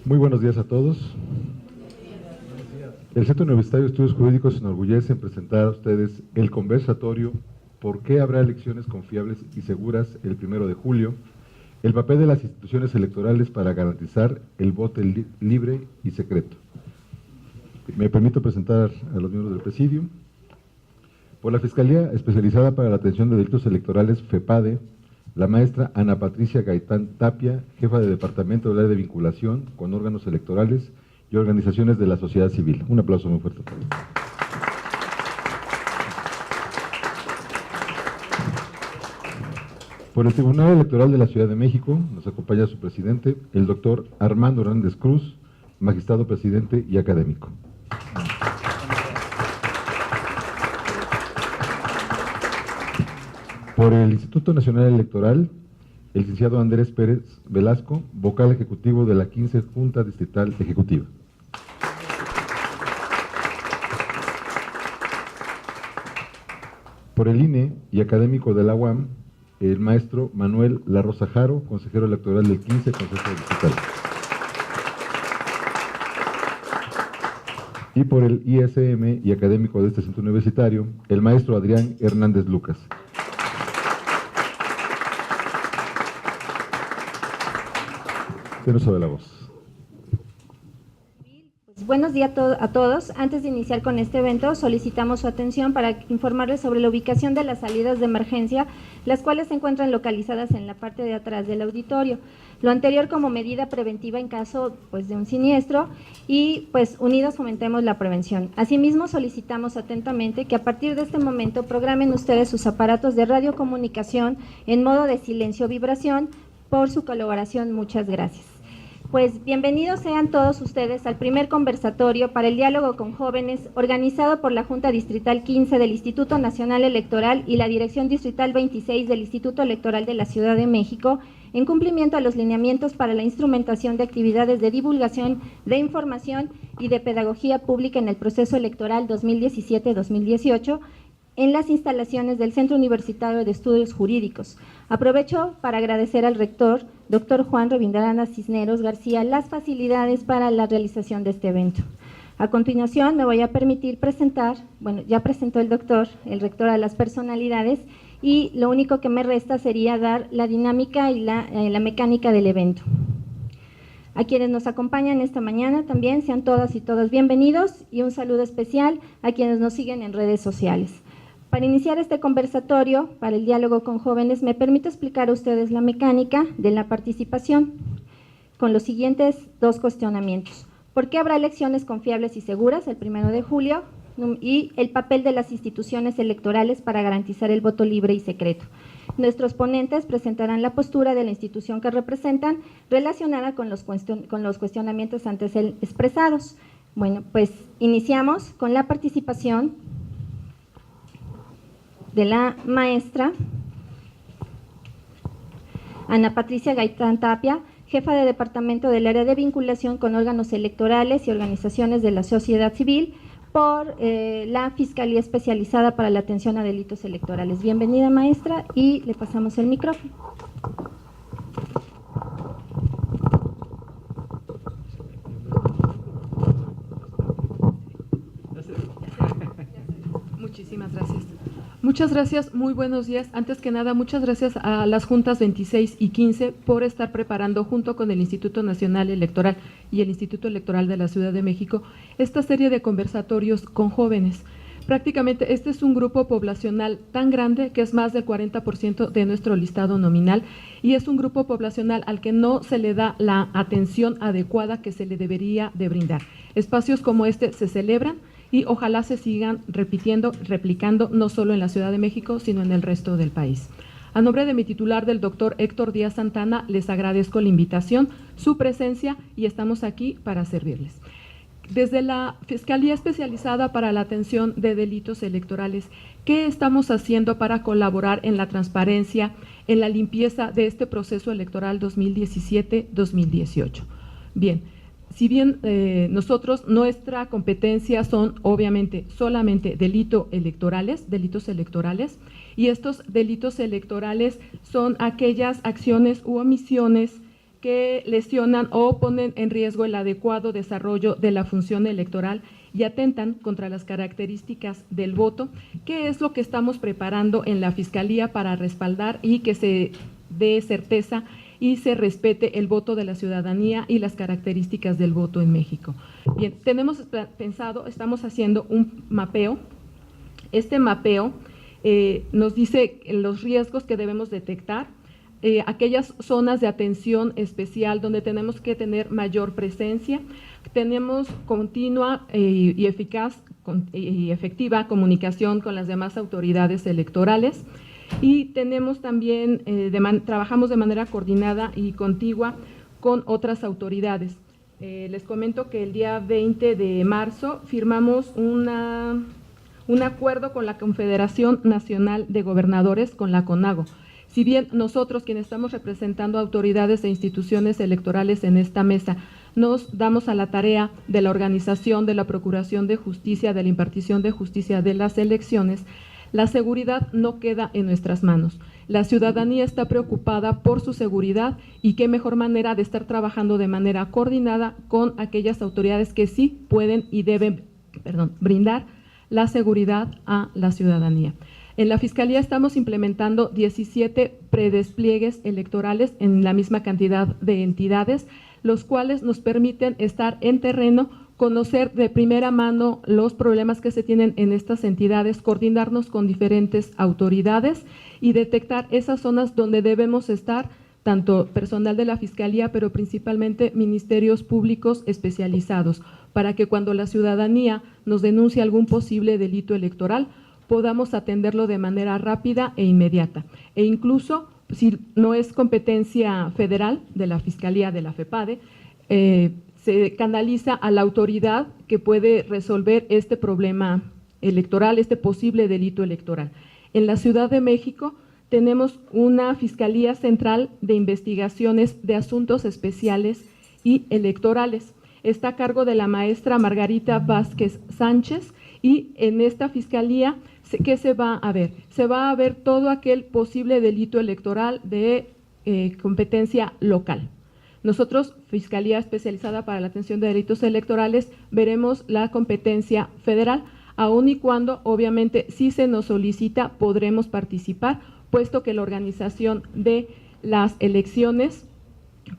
Muy buenos días a todos. El Centro Universitario de Estudios Jurídicos se enorgullece en presentar a ustedes el conversatorio ¿Por qué habrá elecciones confiables y seguras el 1 de julio? El papel de las instituciones electorales para garantizar el voto libre y secreto. Me permito presentar a los miembros del Presidium. Por la Fiscalía Especializada para la Atención de Delitos Electorales, FEPADE, la maestra Ana Patricia Gaitán Tapia, jefa de Departamento del Área de Vinculación con órganos electorales y organizaciones de la sociedad civil. Un aplauso muy fuerte. Por el Tribunal Electoral de la Ciudad de México, nos acompaña su presidente, el doctor Armando Hernández Cruz, magistrado presidente y académico. Por el Instituto Nacional Electoral, el licenciado Andrés Pérez Velasco, vocal ejecutivo de la 15 Junta Distrital Ejecutiva. Por el INE y académico de la UAM, el maestro Manuel La Rosa Jaro, consejero electoral del 15 Consejo Distrital. Y por el ISM y académico de este centro universitario, el maestro Adrián Hernández Lucas. Se nos sabe la voz. Buenos días a todos. Antes de iniciar con este evento, solicitamos su atención para informarles sobre la ubicación de las salidas de emergencia, las cuales se encuentran localizadas en la parte de atrás del auditorio. Lo anterior como medida preventiva en caso de un siniestro y unidos fomentemos la prevención. Asimismo, solicitamos atentamente que a partir de este momento programen ustedes sus aparatos de radiocomunicación en modo de silencio vibración. Por su colaboración, muchas gracias. Pues bienvenidos sean todos ustedes al primer conversatorio para el diálogo con jóvenes organizado por la Junta Distrital 15 del Instituto Nacional Electoral y la Dirección Distrital 26 del Instituto Electoral de la Ciudad de México en cumplimiento a los lineamientos para la instrumentación de actividades de divulgación, de información y de pedagogía pública en el proceso electoral 2017-2018 en las instalaciones del Centro Universitario de Estudios Jurídicos. Aprovecho para agradecer al rector, doctor Juan Robindranath Cisneros García, las facilidades para la realización de este evento. A continuación me voy a permitir presentar, ya presentó el rector a las personalidades y lo único que me resta sería dar la dinámica y la mecánica del evento. A quienes nos acompañan esta mañana también sean todas y todos bienvenidos y un saludo especial a quienes nos siguen en redes sociales. Para iniciar este conversatorio, para el diálogo con jóvenes, me permito explicar a ustedes la mecánica de la participación con los siguientes dos cuestionamientos. ¿Por qué habrá elecciones confiables y seguras el 1 de julio? Y el papel de las instituciones electorales para garantizar el voto libre y secreto. Nuestros ponentes presentarán la postura de la institución que representan relacionada con los cuestionamientos antes expresados. Bueno, pues iniciamos con la participación de la maestra Ana Patricia Gaitán Tapia, jefa de Departamento del Área de Vinculación con órganos electorales y organizaciones de la sociedad civil por la Fiscalía Especializada para la Atención a Delitos Electorales. Bienvenida, maestra, y le pasamos el micrófono. Muchísimas gracias. Muchas gracias, muy buenos días. Antes que nada, muchas gracias a las juntas 26 y 15 por estar preparando junto con el Instituto Nacional Electoral y el Instituto Electoral de la Ciudad de México esta serie de conversatorios con jóvenes. Prácticamente este es un grupo poblacional tan grande que es más del 40% de nuestro listado nominal y es un grupo poblacional al que no se le da la atención adecuada que se le debería de brindar. Espacios como este se celebran y ojalá se sigan replicando no solo en la Ciudad de México, sino en el resto del país. A nombre de mi titular, del doctor Héctor Díaz Santana, les agradezco la invitación, su presencia y estamos aquí para servirles. Desde la Fiscalía Especializada para la Atención de Delitos Electorales, ¿qué estamos haciendo para colaborar en la transparencia, en la limpieza de este proceso electoral 2017-2018? Bien, si bien nuestra competencia son obviamente solamente delitos electorales, y estos delitos electorales son aquellas acciones u omisiones que lesionan o ponen en riesgo el adecuado desarrollo de la función electoral y atentan contra las características del voto, que es lo que estamos preparando en la Fiscalía para respaldar y que se dé certeza y se respete el voto de la ciudadanía y las características del voto en México. Bien, tenemos pensado, estamos haciendo un mapeo. Este mapeo nos dice los riesgos que debemos detectar, aquellas zonas de atención especial donde tenemos que tener mayor presencia. Tenemos continua y eficaz y efectiva comunicación con las demás autoridades electorales y tenemos también, trabajamos de manera coordinada y contigua con otras autoridades. Les comento que el día 20 de marzo firmamos un acuerdo con la Confederación Nacional de Gobernadores, con la CONAGO. Si bien nosotros, quienes estamos representando autoridades e instituciones electorales en esta mesa, nos damos a la tarea de la organización, de la procuración de justicia, de la impartición de justicia de las elecciones, la seguridad no queda en nuestras manos. La ciudadanía está preocupada por su seguridad y qué mejor manera de estar trabajando de manera coordinada con aquellas autoridades que sí pueden y deben, brindar la seguridad a la ciudadanía. En la Fiscalía estamos implementando 17 predespliegues electorales en la misma cantidad de entidades, los cuales nos permiten estar en terreno, conocer de primera mano los problemas que se tienen en estas entidades, coordinarnos con diferentes autoridades y detectar esas zonas donde debemos estar, tanto personal de la Fiscalía, pero principalmente ministerios públicos especializados, para que cuando la ciudadanía nos denuncie algún posible delito electoral, podamos atenderlo de manera rápida e inmediata. E incluso, si no es competencia federal de la Fiscalía, de la FEPADE, se canaliza a la autoridad que puede resolver este problema electoral, este posible delito electoral. En la Ciudad de México tenemos una Fiscalía Central de Investigaciones de Asuntos Especiales y Electorales. Está a cargo de la maestra Margarita Vázquez Sánchez y en esta Fiscalía, ¿qué se va a ver? Se va a ver todo aquel posible delito electoral de competencia local. Nosotros, Fiscalía Especializada para la Atención de Delitos Electorales, veremos la competencia federal, aun y cuando, obviamente, si se nos solicita, podremos participar, puesto que la organización de las elecciones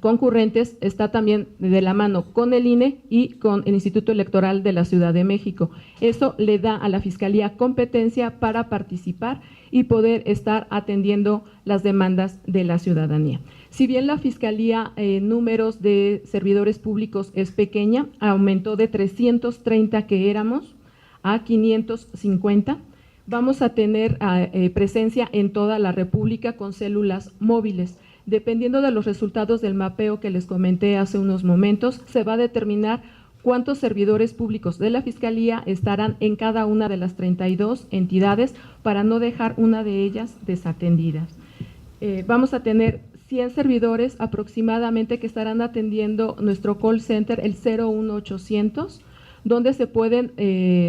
concurrentes está también de la mano con el INE y con el Instituto Electoral de la Ciudad de México. Eso le da a la Fiscalía competencia para participar y poder estar atendiendo las demandas de la ciudadanía. Si bien la Fiscalía en números de servidores públicos es pequeña, aumentó de 330 que éramos a 550, vamos a tener presencia en toda la República con células móviles. Dependiendo de los resultados del mapeo que les comenté hace unos momentos, se va a determinar cuántos servidores públicos de la Fiscalía estarán en cada una de las 32 entidades para no dejar una de ellas desatendidas. Vamos a tener 100 servidores aproximadamente que estarán atendiendo nuestro call center, el 01800, donde se pueden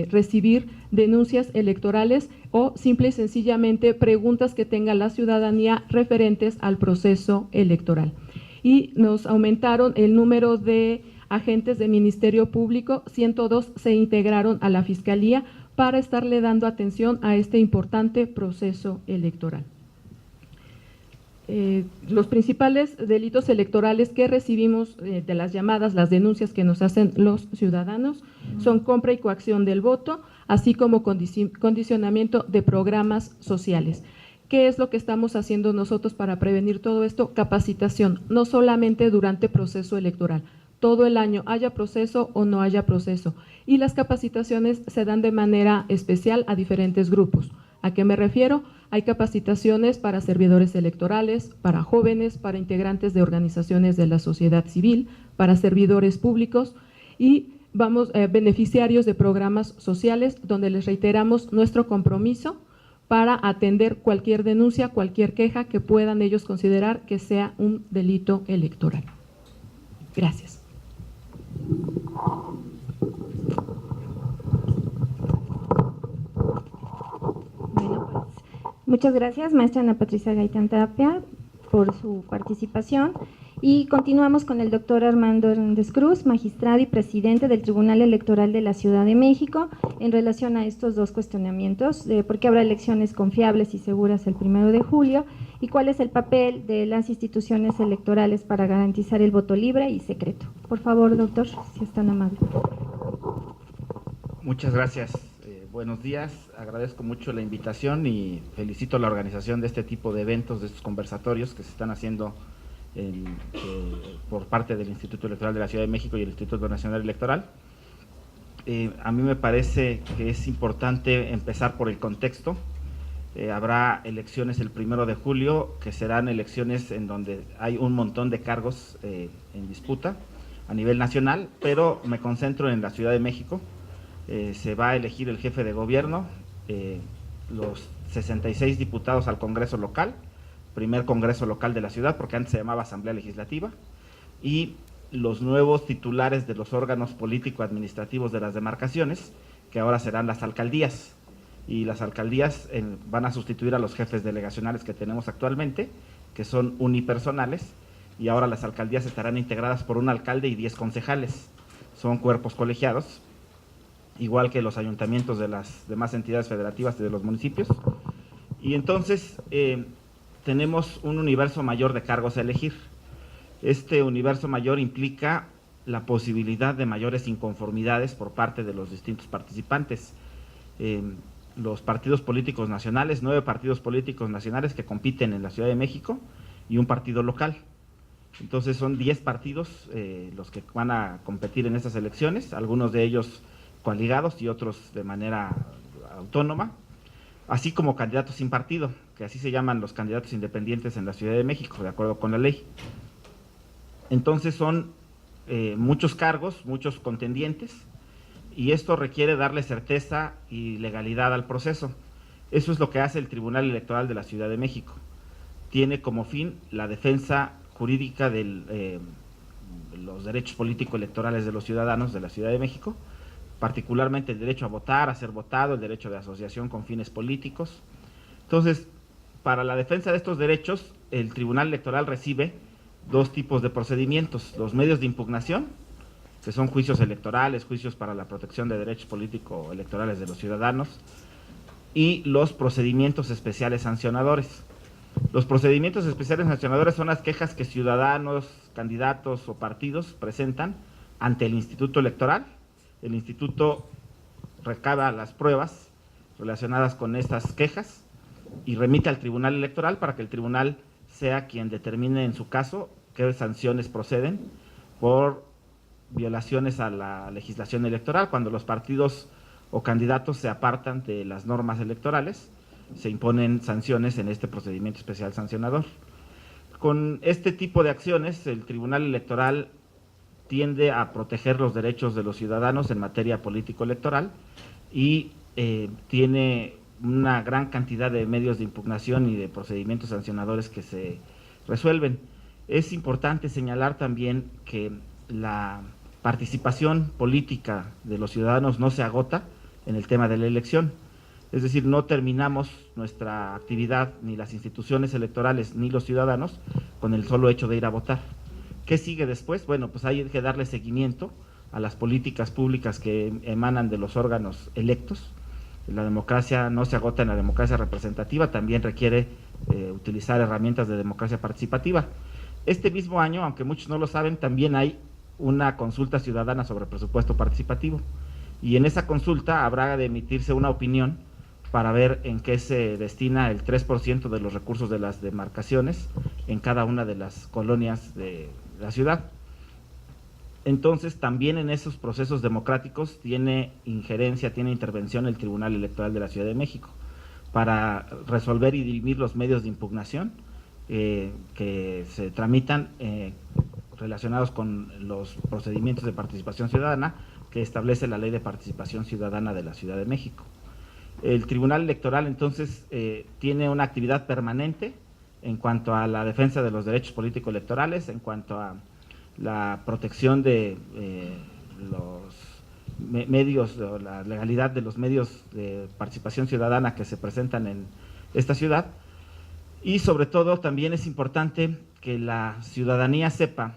recibir denuncias electorales o simple y sencillamente preguntas que tenga la ciudadanía referentes al proceso electoral. Y nos aumentaron el número de agentes del Ministerio Público, 102 se integraron a la Fiscalía para estarle dando atención a este importante proceso electoral. Los principales delitos electorales que recibimos de las llamadas, las denuncias que nos hacen los ciudadanos son compra y coacción del voto, así como condicionamiento de programas sociales. ¿Qué es lo que estamos haciendo nosotros para prevenir todo esto? Capacitación, no solamente durante proceso electoral, todo el año, haya proceso o no haya proceso. Y las capacitaciones se dan de manera especial a diferentes grupos. ¿A qué me refiero? Hay capacitaciones para servidores electorales, para jóvenes, para integrantes de organizaciones de la sociedad civil, para servidores públicos y beneficiarios de programas sociales, donde les reiteramos nuestro compromiso para atender cualquier denuncia, cualquier queja que puedan ellos considerar que sea un delito electoral. Gracias. Bueno, pues, muchas gracias, maestra Ana Patricia Gaitán Tapia, por su participación. Y continuamos con el doctor Armando Hernández Cruz, magistrado y presidente del Tribunal Electoral de la Ciudad de México, en relación a estos dos cuestionamientos, de por qué habrá elecciones confiables y seguras el 1 de julio y cuál es el papel de las instituciones electorales para garantizar el voto libre y secreto. Por favor, doctor, si es tan amable. Muchas gracias. Buenos días, agradezco mucho la invitación y felicito la organización de este tipo de eventos, de estos conversatorios que se están haciendo por parte del Instituto Electoral de la Ciudad de México y el Instituto Nacional Electoral. A mí me parece que es importante empezar por el contexto. Habrá elecciones el 1 de julio, que serán elecciones en donde hay un montón de cargos en disputa a nivel nacional, pero me concentro en la Ciudad de México. Se va a elegir el jefe de gobierno, los 66 diputados al Congreso local, primer Congreso local de la ciudad, porque antes se llamaba Asamblea Legislativa, y los nuevos titulares de los órganos político-administrativos de las demarcaciones, que ahora serán las alcaldías, y las alcaldías van a sustituir a los jefes delegacionales que tenemos actualmente, que son unipersonales, y ahora las alcaldías estarán integradas por un alcalde y 10 concejales, son cuerpos colegiados, igual que los ayuntamientos de las demás entidades federativas y de los municipios, y entonces tenemos un universo mayor de cargos a elegir. Este universo mayor implica la posibilidad de mayores inconformidades por parte de los distintos participantes. Los partidos políticos nacionales, 9 partidos políticos nacionales que compiten en la Ciudad de México y un partido local. Entonces son 10 partidos los que van a competir en estas elecciones, algunos de ellos coaligados y otros de manera autónoma, así como candidatos sin partido, que así se llaman los candidatos independientes en la Ciudad de México, de acuerdo con la ley. Entonces son muchos cargos, muchos contendientes, y esto requiere darle certeza y legalidad al proceso. Eso es lo que hace el Tribunal Electoral de la Ciudad de México. Tiene como fin la defensa jurídica de los derechos político-electorales de los ciudadanos de la Ciudad de México, particularmente el derecho a votar, a ser votado, el derecho de asociación con fines políticos. Entonces, para la defensa de estos derechos, el Tribunal Electoral recibe 2 tipos de procedimientos: los medios de impugnación, que son juicios electorales, juicios para la protección de derechos político-electorales de los ciudadanos, y los procedimientos especiales sancionadores. Los procedimientos especiales sancionadores son las quejas que ciudadanos, candidatos o partidos presentan ante el Instituto Electoral. El instituto recaba las pruebas relacionadas con estas quejas y remite al Tribunal Electoral para que el tribunal sea quien determine en su caso qué sanciones proceden por violaciones a la legislación electoral. Cuando los partidos o candidatos se apartan de las normas electorales, se imponen sanciones en este procedimiento especial sancionador. Con este tipo de acciones, el Tribunal Electoral tiende a proteger los derechos de los ciudadanos en materia político-electoral y tiene una gran cantidad de medios de impugnación y de procedimientos sancionadores que se resuelven. Es importante señalar también que la participación política de los ciudadanos no se agota en el tema de la elección. Es decir, no terminamos nuestra actividad, ni las instituciones electorales ni los ciudadanos, con el solo hecho de ir a votar. ¿Qué sigue después? Bueno, pues hay que darle seguimiento a las políticas públicas que emanan de los órganos electos. La democracia no se agota en la democracia representativa, también requiere utilizar herramientas de democracia participativa. Este mismo año, aunque muchos no lo saben, también hay una consulta ciudadana sobre presupuesto participativo, y en esa consulta habrá de emitirse una opinión para ver en qué se destina el 3% de los recursos de las demarcaciones en cada una de las colonias de la ciudad. Entonces, también en esos procesos democráticos tiene injerencia, tiene intervención el Tribunal Electoral de la Ciudad de México para resolver y dirimir los medios de impugnación que se tramitan relacionados con los procedimientos de participación ciudadana que establece la Ley de Participación Ciudadana de la Ciudad de México. El Tribunal Electoral entonces tiene una actividad permanente en cuanto a la defensa de los derechos político-electorales, en cuanto a la protección de los medios, o la legalidad de los medios de participación ciudadana que se presentan en esta ciudad, y sobre todo también es importante que la ciudadanía sepa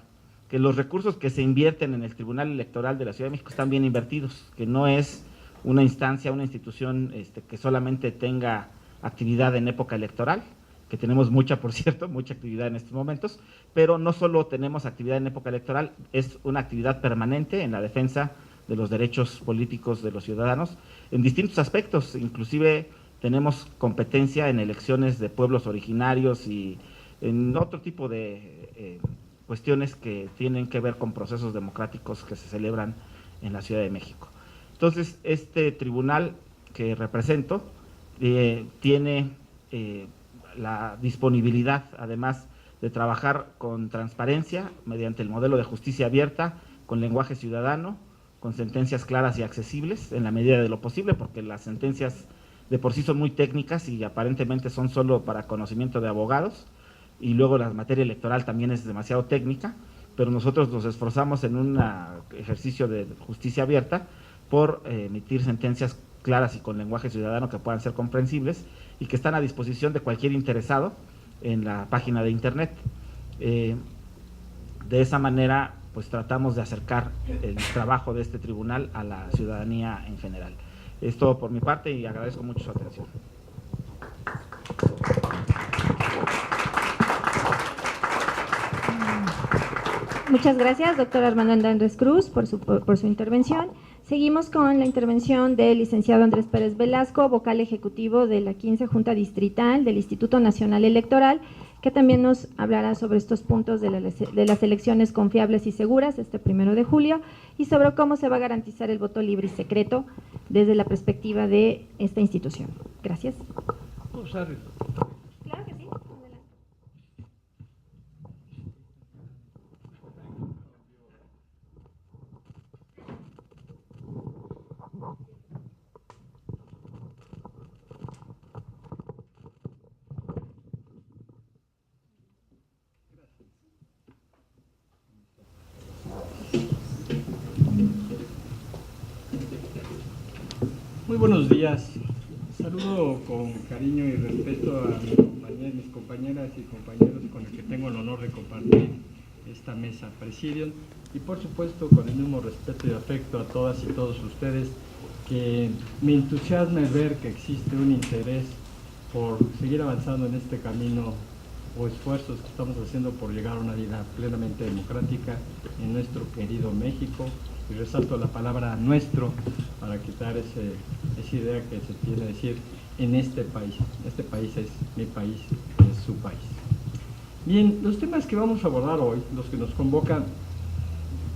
que los recursos que se invierten en el Tribunal Electoral de la Ciudad de México están bien invertidos, que no es una instancia, una institución que solamente tenga actividad en época electoral, que tenemos mucha, por cierto, mucha actividad en estos momentos, pero no solo tenemos actividad en época electoral, es una actividad permanente en la defensa de los derechos políticos de los ciudadanos en distintos aspectos, inclusive tenemos competencia en elecciones de pueblos originarios y en otro tipo de cuestiones que tienen que ver con procesos democráticos que se celebran en la Ciudad de México. Entonces, este tribunal que represento tiene la disponibilidad, además de trabajar con transparencia, mediante el modelo de justicia abierta, con lenguaje ciudadano, con sentencias claras y accesibles, en la medida de lo posible, porque las sentencias de por sí son muy técnicas y aparentemente son solo para conocimiento de abogados, y luego la materia electoral también es demasiado técnica, pero nosotros nos esforzamos en un ejercicio de justicia abierta por emitir sentencias claras y con lenguaje ciudadano que puedan ser comprensibles y que están a disposición de cualquier interesado en la página de internet. De esa manera, pues tratamos de acercar el trabajo de este tribunal a la ciudadanía en general. Es todo por mi parte y agradezco mucho su atención. Muchas gracias, doctor Armando Hernández Cruz, por su intervención. Seguimos con la intervención del licenciado Andrés Pérez Velasco, vocal ejecutivo de la 15 Junta Distrital del Instituto Nacional Electoral, que también nos hablará sobre estos puntos de las elecciones confiables y seguras este 1 de julio y sobre cómo se va a garantizar el voto libre y secreto desde la perspectiva de esta institución. Gracias. Claro que sí. Muy buenos días. Saludo con cariño y respeto a mis compañeras y compañeros con los que tengo el honor de compartir esta mesa Presidium y por supuesto con el mismo respeto y afecto a todas y todos ustedes, que me entusiasma el ver que existe un interés por seguir avanzando en este camino o esfuerzos que estamos haciendo por llegar a una vida plenamente democrática en nuestro querido México. Y resalto la palabra nuestro para quitar esa idea que se tiene de decir en este país. Este país es mi país, es su país. Bien, los temas que vamos a abordar hoy, los que nos convocan,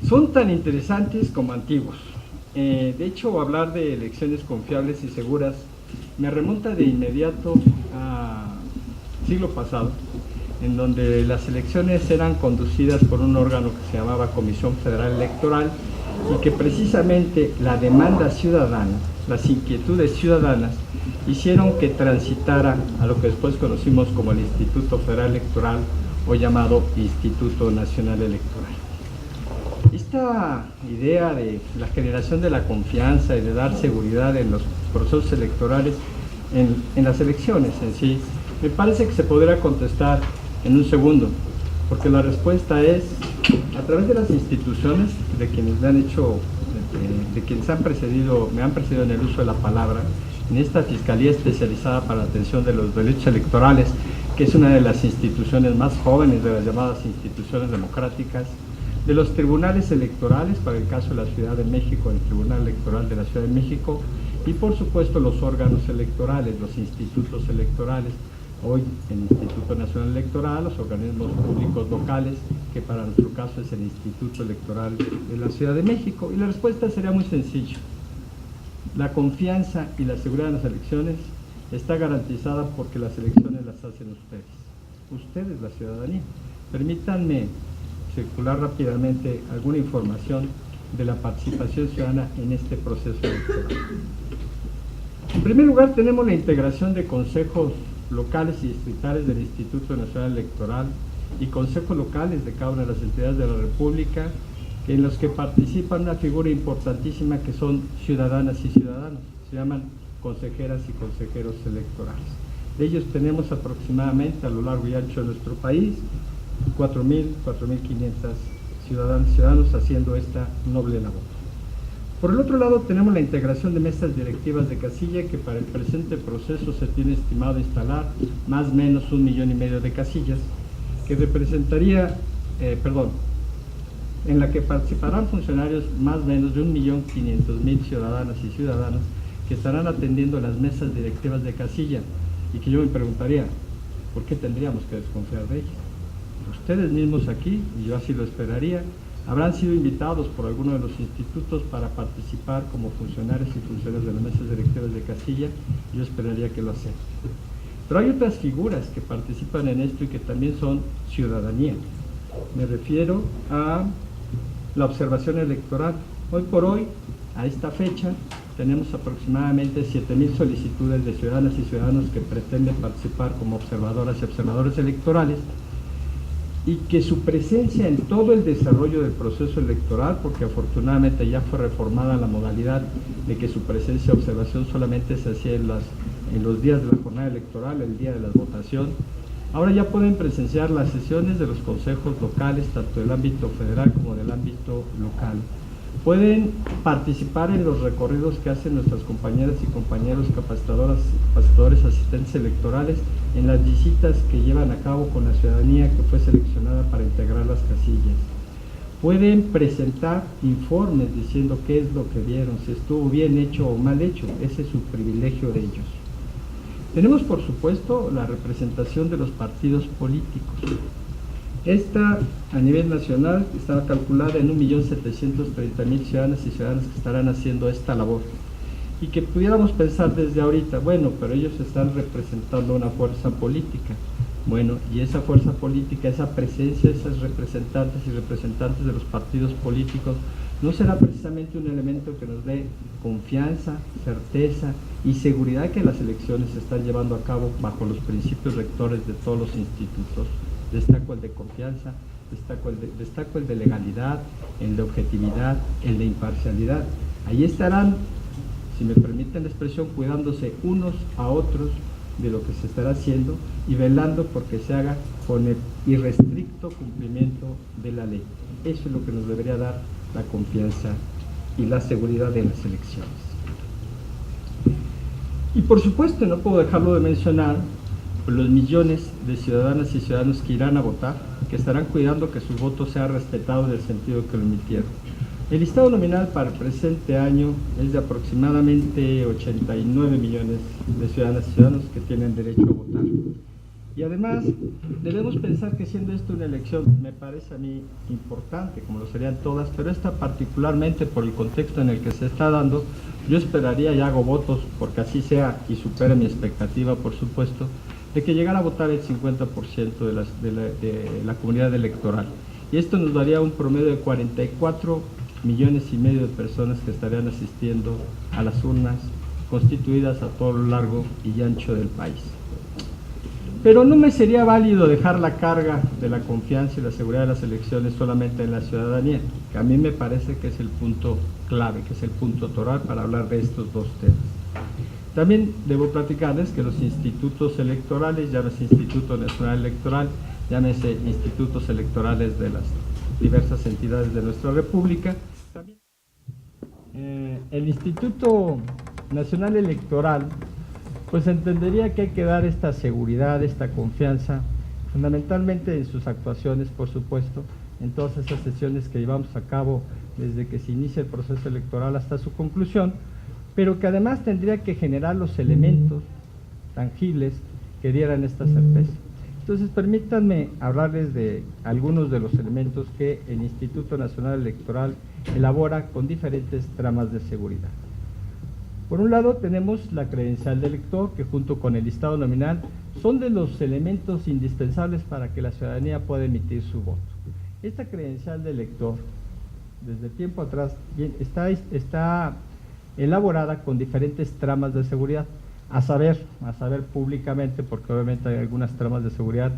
son tan interesantes como antiguos. De hecho, hablar de elecciones confiables y seguras me remonta de inmediato al siglo pasado, en donde las elecciones eran conducidas por un órgano que se llamaba Comisión Federal Electoral, y que precisamente la demanda ciudadana, las inquietudes ciudadanas, hicieron que transitara a lo que después conocimos como el Instituto Federal Electoral o llamado Instituto Nacional Electoral. Esta idea de la generación de la confianza y de dar seguridad en los procesos electorales, en las elecciones en sí, me parece que se podrá contestar en un segundo, porque la respuesta es a través de las instituciones, de quienes me han hecho, de quienes me han precedido en el uso de la palabra, en esta Fiscalía Especializada para la Atención de los Derechos Electorales, que es una de las instituciones más jóvenes de las llamadas instituciones democráticas, de los tribunales electorales, para el caso de la Ciudad de México, el Tribunal Electoral de la Ciudad de México, y por supuesto los órganos electorales, los institutos electorales, hoy el Instituto Nacional Electoral, los organismos públicos locales, que para nuestro caso es el Instituto Electoral de la Ciudad de México. Y la respuesta sería muy sencilla. La confianza y la seguridad en las elecciones está garantizada porque las elecciones las hacen ustedes, la ciudadanía. Permítanme circular rápidamente alguna información de la participación ciudadana en este proceso electoral. En primer lugar, tenemos la integración de consejos locales y distritales del Instituto Nacional Electoral y consejos locales de cada una de las entidades de la República, en los que participan una figura importantísima que son ciudadanas y ciudadanos, se llaman consejeras y consejeros electorales. De ellos tenemos aproximadamente a lo largo y ancho de nuestro país 4.000, 4.500 ciudadanos haciendo esta noble labor. Por el otro lado, tenemos la integración de mesas directivas de casilla, que para el presente proceso se tiene estimado instalar más o menos 1,5 millones de casillas, que representaría, en la que participarán funcionarios más o menos de 1.500.000 ciudadanas y ciudadanos que estarán atendiendo las mesas directivas de casilla, y que yo me preguntaría, ¿por qué tendríamos que desconfiar de ellos? Ustedes mismos aquí, y yo así lo esperaría, habrán sido invitados por alguno de los institutos para participar como funcionarios y funcionarios de las mesas directivas de casilla. Yo esperaría que lo acepten. Pero hay otras figuras que participan en esto y que también son ciudadanía. Me refiero a la observación electoral. Hoy por hoy, a esta fecha, tenemos aproximadamente 7.000 solicitudes de ciudadanas y ciudadanos que pretenden participar como observadoras y observadores electorales, y que su presencia en todo el desarrollo del proceso electoral, porque afortunadamente ya fue reformada la modalidad de que su presencia de observación solamente se hacía en los días de la jornada electoral, el día de la votación. Ahora ya pueden presenciar las sesiones de los consejos locales, tanto del ámbito federal como del ámbito local. Pueden participar en los recorridos que hacen nuestras compañeras y compañeros capacitadores asistentes electorales, en las visitas que llevan a cabo con la ciudadanía que fue seleccionada para integrar las casillas. Pueden presentar informes diciendo qué es lo que vieron, si estuvo bien hecho o mal hecho. Ese es su privilegio de ellos. Tenemos, por supuesto, la representación de los partidos políticos. Esta, a nivel nacional, está calculada en 1.730.000 ciudadanas y ciudadanos que estarán haciendo esta labor. Y que pudiéramos pensar desde ahorita, bueno, pero ellos están representando una fuerza política. Bueno, y esa fuerza política, esa presencia, esas representantes y representantes de los partidos políticos, ¿no será precisamente un elemento que nos dé confianza, certeza y seguridad que las elecciones se están llevando a cabo bajo los principios rectores de todos los institutos? Destaco el de confianza, destaco el de legalidad, el de objetividad, el de imparcialidad. Ahí estarán, si me permiten la expresión, cuidándose unos a otros de lo que se estará haciendo y velando porque se haga con el irrestricto cumplimiento de la ley. Eso es lo que nos debería dar la confianza y la seguridad de las elecciones. Y por supuesto, no puedo dejarlo de mencionar, los millones de ciudadanas y ciudadanos que irán a votar, que estarán cuidando que su voto sea respetado en el sentido que lo emitieron. El listado nominal para el presente año es de aproximadamente 89 millones de ciudadanas y ciudadanos que tienen derecho a votar. Y además, debemos pensar que siendo esto una elección, me parece a mí importante, como lo serían todas, pero esta particularmente por el contexto en el que se está dando, yo esperaría y hago votos, porque así sea y supere mi expectativa, por supuesto, de que llegara a votar el 50% de la comunidad electoral. Y esto nos daría un promedio de 44,5 millones de personas que estarían asistiendo a las urnas constituidas a todo lo largo y ancho del país. Pero no me sería válido dejar la carga de la confianza y la seguridad de las elecciones solamente en la ciudadanía, que a mí me parece que es el punto clave, que es el punto toral para hablar de estos dos temas. También debo platicarles que los institutos electorales, llámese Instituto Nacional Electoral, llámese institutos electorales de las diversas entidades de nuestra República, también, el Instituto Nacional Electoral, pues entendería que hay que dar esta seguridad, esta confianza, fundamentalmente en sus actuaciones, por supuesto, en todas esas sesiones que llevamos a cabo desde que se inicia el proceso electoral hasta su conclusión, pero que además tendría que generar los elementos tangibles que dieran esta certeza. Entonces, permítanme hablarles de algunos de los elementos que el Instituto Nacional Electoral elabora con diferentes tramas de seguridad. Por un lado, tenemos la credencial de elector, que junto con el listado nominal son de los elementos indispensables para que la ciudadanía pueda emitir su voto. Esta credencial de elector, desde tiempo atrás, está elaborada con diferentes tramas de seguridad, a saber públicamente, porque obviamente hay algunas tramas de seguridad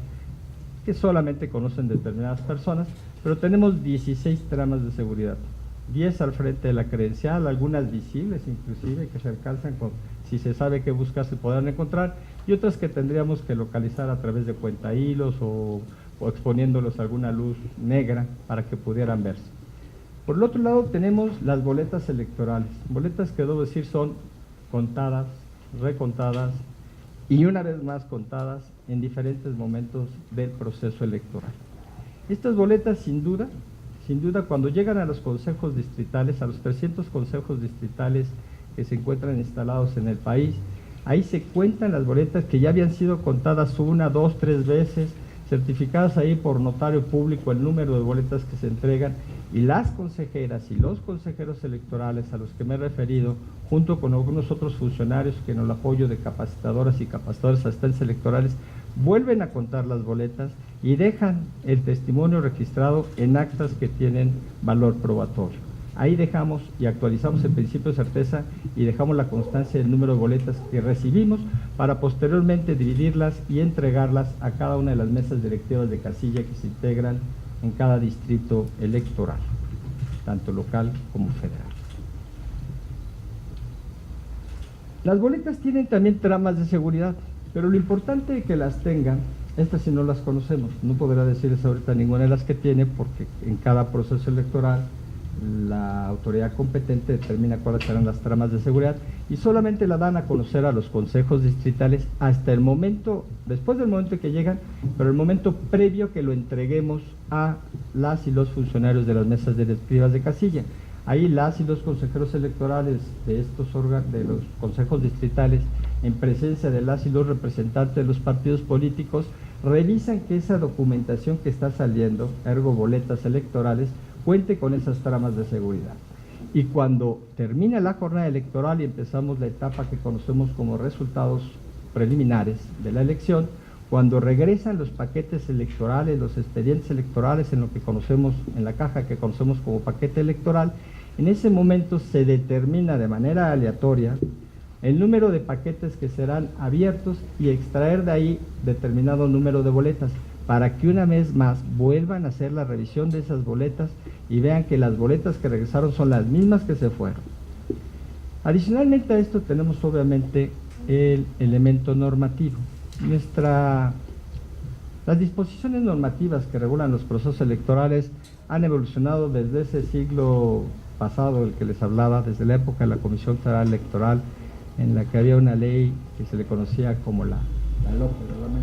que solamente conocen determinadas personas, pero tenemos 16 tramas de seguridad, 10 al frente de la credencial, algunas visibles inclusive, que se alcanzan con, si se sabe qué buscar se podrán encontrar, y otras que tendríamos que localizar a través de cuentahilos o o exponiéndolos a alguna luz negra para que pudieran verse. Por el otro lado tenemos las boletas electorales, boletas que debo decir son contadas, recontadas y una vez más contadas en diferentes momentos del proceso electoral. Estas boletas sin duda cuando llegan a los consejos distritales, a los 300 consejos distritales que se encuentran instalados en el país, ahí se cuentan las boletas que ya habían sido contadas 1, 2, 3 veces, certificadas ahí por notario público el número de boletas que se entregan, y las consejeras y los consejeros electorales a los que me he referido, junto con algunos otros funcionarios que en el apoyo de capacitadoras y capacitadores asistentes electorales, vuelven a contar las boletas y dejan el testimonio registrado en actas que tienen valor probatorio. Ahí dejamos y actualizamos el principio de certeza y dejamos la constancia del número de boletas que recibimos para posteriormente dividirlas y entregarlas a cada una de las mesas directivas de casilla que se integran en cada distrito electoral, tanto local como federal. Las boletas tienen también tramas de seguridad, pero lo importante es que las tengan. Estas sí no las conocemos, no podrá decirles ahorita ninguna de las que tiene, porque en cada proceso electoral la autoridad competente determina cuáles serán las tramas de seguridad y solamente la dan a conocer a los consejos distritales hasta el momento, después del momento que llegan, pero el momento previo que lo entreguemos a las y los funcionarios de las mesas directivas de casilla. Ahí las y los consejeros electorales de estos órganos, de los consejos distritales, en presencia de las y los representantes de los partidos políticos, revisan que esa documentación que está saliendo, ergo boletas electorales, cuente con esas tramas de seguridad. Y cuando termina la jornada electoral y empezamos la etapa que conocemos como resultados preliminares de la elección, cuando regresan los paquetes electorales, los expedientes electorales en lo que conocemos, en la caja que conocemos como paquete electoral, en ese momento se determina de manera aleatoria el número de paquetes que serán abiertos y extraer de ahí determinado número de boletas, para que una vez más vuelvan a hacer la revisión de esas boletas y vean que las boletas que regresaron son las mismas que se fueron. Adicionalmente a esto tenemos obviamente el elemento normativo. Las disposiciones normativas que regulan los procesos electorales han evolucionado desde ese siglo pasado, el que les hablaba, desde la época de la Comisión Federal Electoral, en la que había una ley que se le conocía como la LOPE, ¿verdad?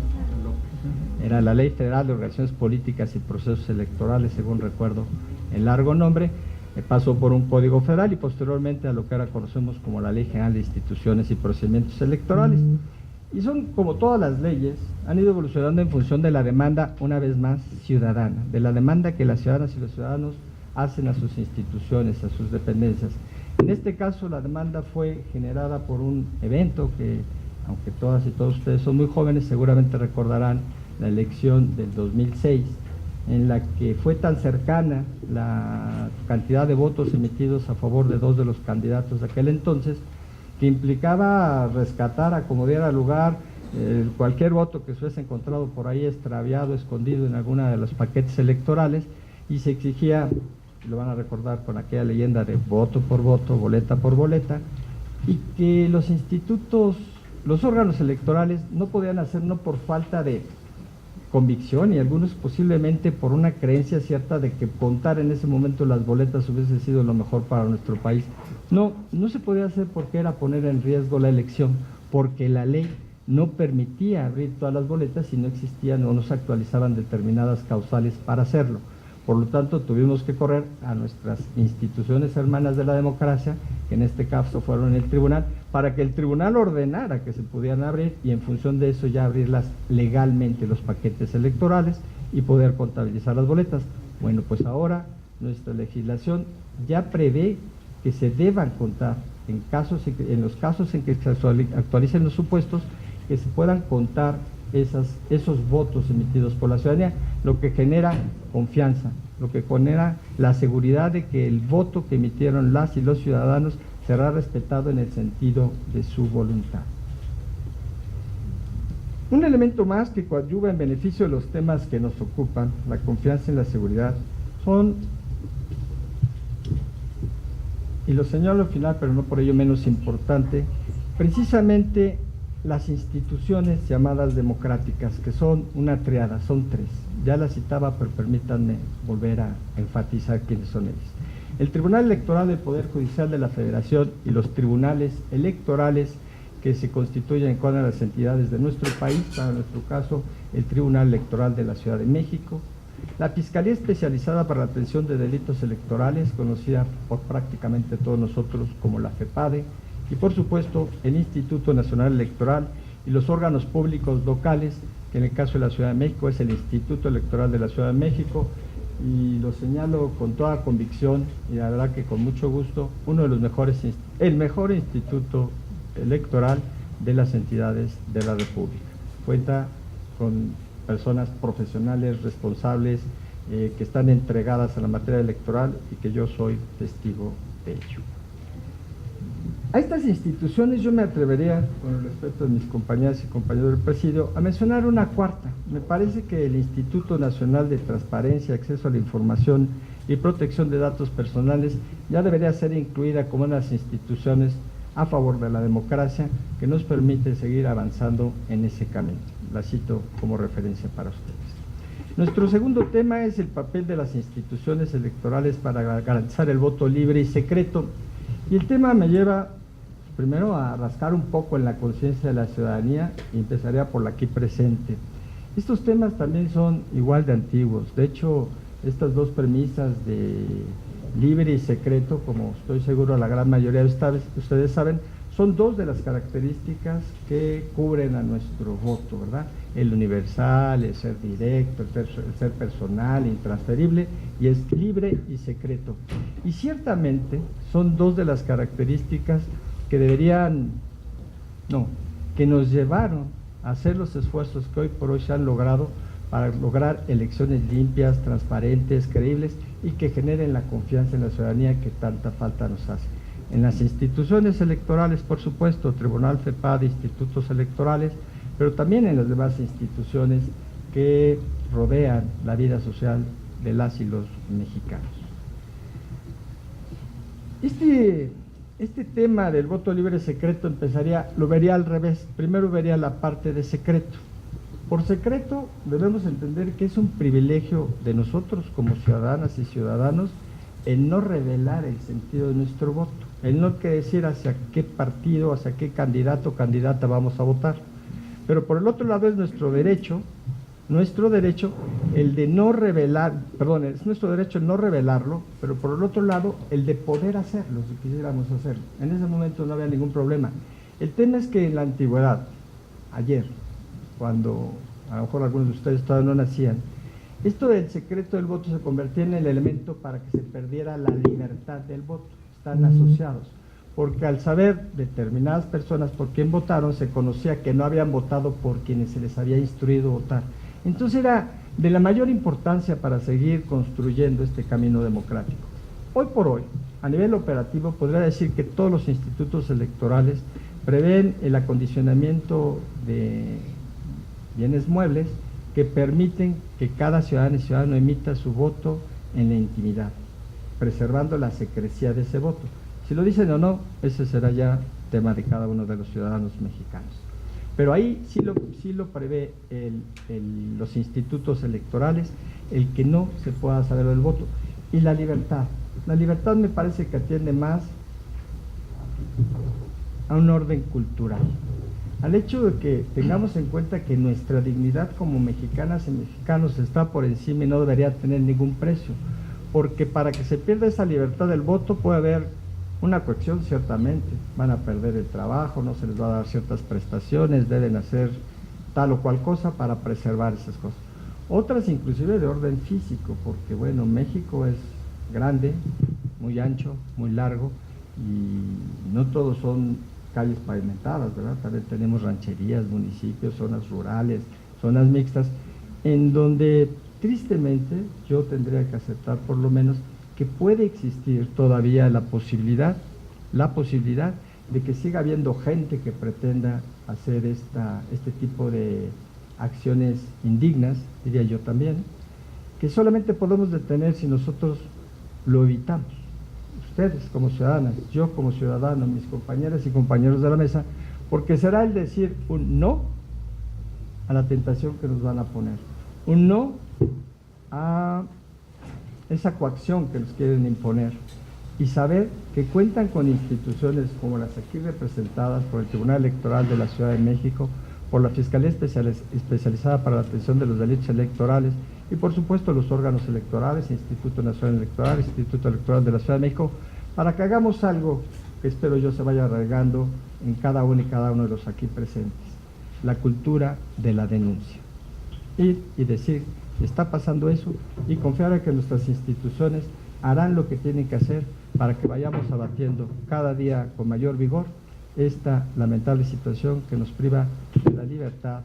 Era la Ley Federal de Organizaciones Políticas y Procesos Electorales, según recuerdo el largo nombre, pasó por un código federal y posteriormente a lo que ahora conocemos como la Ley General de Instituciones y Procedimientos Electorales. Y son, como todas las leyes, han ido evolucionando en función de la demanda, una vez más, ciudadana, de la demanda que las ciudadanas y los ciudadanos hacen a sus instituciones, a sus dependencias. En este caso, la demanda fue generada por un evento que, aunque todas y todos ustedes son muy jóvenes, seguramente recordarán la elección del 2006, en la que fue tan cercana la cantidad de votos emitidos a favor de dos de los candidatos de aquel entonces, que implicaba rescatar, acomodar al lugar cualquier voto que se hubiese encontrado por ahí extraviado, escondido en alguna de los paquetes electorales, y se exigía, lo van a recordar con aquella leyenda de voto por voto, boleta por boleta, y que los institutos, los órganos electorales no podían hacer, no por falta de convicción y algunos posiblemente por una creencia cierta de que contar en ese momento las boletas hubiese sido lo mejor para nuestro país. No se podía hacer porque era poner en riesgo la elección, porque la ley no permitía abrir todas las boletas si no existían o no se actualizaban determinadas causales para hacerlo. Por lo tanto, tuvimos que correr a nuestras instituciones hermanas de la democracia, que en este caso fueron el tribunal, para que el tribunal ordenara que se pudieran abrir y en función de eso ya abrirlas legalmente los paquetes electorales y poder contabilizar las boletas. Bueno, pues ahora nuestra legislación ya prevé que se deban contar en los casos en que se actualicen los supuestos, que se puedan contar esos votos emitidos por la ciudadanía, lo que genera confianza, lo que genera la seguridad de que el voto que emitieron las y los ciudadanos será respetado en el sentido de su voluntad. Un elemento más que coadyuva en beneficio de los temas que nos ocupan, la confianza y la seguridad, son, y lo señalo al final, pero no por ello menos importante, precisamente las instituciones llamadas democráticas, que son una triada, son tres. ya la citaba, pero permítanme volver a enfatizar quiénes son ellos. El Tribunal Electoral del Poder Judicial de la Federación y los tribunales electorales que se constituyen en cada una de las entidades de nuestro país, para nuestro caso, el Tribunal Electoral de la Ciudad de México, la Fiscalía Especializada para la Atención de Delitos Electorales, conocida por prácticamente todos nosotros como la FEPADE, y por supuesto el Instituto Nacional Electoral y los órganos públicos locales, que en el caso de la Ciudad de México es el Instituto Electoral de la Ciudad de México, y lo señalo con toda convicción y la verdad que con mucho gusto, uno de los mejores, el mejor instituto electoral de las entidades de la República. Cuenta con personas profesionales, responsables, que están entregadas a la materia electoral y que yo soy testigo de ello. A estas instituciones yo me atrevería, con el respeto de mis compañeras y compañeros del presidio, a mencionar una cuarta. Me parece que el Instituto Nacional de Transparencia, Acceso a la Información y Protección de Datos Personales ya debería ser incluida como una de las instituciones a favor de la democracia que nos permite seguir avanzando en ese camino. La cito como referencia para ustedes. Nuestro segundo tema es el papel de las instituciones electorales para garantizar el voto libre y secreto. Y el tema me lleva primero a rascar un poco en la conciencia de la ciudadanía y empezaría por la aquí presente. Estos temas también son igual de antiguos. De hecho, estas dos premisas de libre y secreto, como estoy seguro la gran mayoría de ustedes saben, son dos de las características que cubren a nuestro voto, ¿verdad? El universal, el ser directo, el ser personal, intransferible, y es libre y secreto. Y ciertamente son dos de las características que nos llevaron a hacer los esfuerzos que hoy por hoy se han logrado para lograr elecciones limpias, transparentes, creíbles y que generen la confianza en la ciudadanía que tanta falta nos hace. En las instituciones electorales, por supuesto, Tribunal, FEPADE, institutos electorales, pero también en las demás instituciones que rodean la vida social de las y los mexicanos. Este tema del voto libre secreto lo vería al revés. Primero vería la parte de secreto. Por secreto debemos entender que es un privilegio de nosotros como ciudadanas y ciudadanos el no revelar el sentido de nuestro voto, el no decir hacia qué partido, hacia qué candidato o candidata vamos a votar. Pero por el otro lado es nuestro derecho el de no revelar, perdón, es nuestro derecho el no revelarlo, pero por el otro lado el de poder hacerlo, si quisiéramos hacerlo. En ese momento no había ningún problema. El tema es que en la antigüedad, ayer, cuando a lo mejor algunos de ustedes todavía no nacían, esto del secreto del voto se convertía en el elemento para que se perdiera la libertad del voto. Están asociados, porque al saber determinadas personas por quién votaron, se conocía que no habían votado por quienes se les había instruido votar. Entonces era de la mayor importancia para seguir construyendo este camino democrático. Hoy por hoy, a nivel operativo, podría decir que todos los institutos electorales prevén el acondicionamiento de bienes muebles que permiten que cada ciudadano y ciudadano emita su voto en la intimidad, preservando la secrecía de ese voto. Si lo dicen o no, ese será ya tema de cada uno de los ciudadanos mexicanos. Pero ahí sí lo prevé los institutos electorales, el que no se pueda saber del voto. Y la libertad. La libertad me parece que atiende más a un orden cultural, al hecho de que tengamos en cuenta que nuestra dignidad como mexicanas y mexicanos está por encima y no debería tener ningún precio, porque para que se pierda esa libertad del voto puede haber una coacción, ciertamente, van a perder el trabajo, no se les va a dar ciertas prestaciones, deben hacer tal o cual cosa para preservar esas cosas. Otras inclusive de orden físico, porque bueno, México es grande, muy ancho, muy largo, y no todos son calles pavimentadas, ¿verdad? También tenemos rancherías, municipios, zonas rurales, zonas mixtas, en donde tristemente yo tendría que aceptar por lo menos que puede existir todavía la posibilidad de que siga habiendo gente que pretenda hacer este tipo de acciones indignas, diría yo también, que solamente podemos detener si nosotros lo evitamos. Ustedes como ciudadanas, yo como ciudadano, mis compañeras y compañeros de la mesa, porque será el decir un no a la tentación que nos van a poner, un no a esa coacción que nos quieren imponer y saber que cuentan con instituciones como las aquí representadas por el Tribunal Electoral de la Ciudad de México, por la Fiscalía Especializada para la Atención de los Delitos Electorales y por supuesto los órganos electorales, Instituto Nacional Electoral, Instituto Electoral de la Ciudad de México, para que hagamos algo que espero yo se vaya arraigando en cada uno y cada uno de los aquí presentes, la cultura de la denuncia. Ir y decir, está pasando eso, y confiar en que nuestras instituciones harán lo que tienen que hacer para que vayamos abatiendo cada día con mayor vigor esta lamentable situación que nos priva de la libertad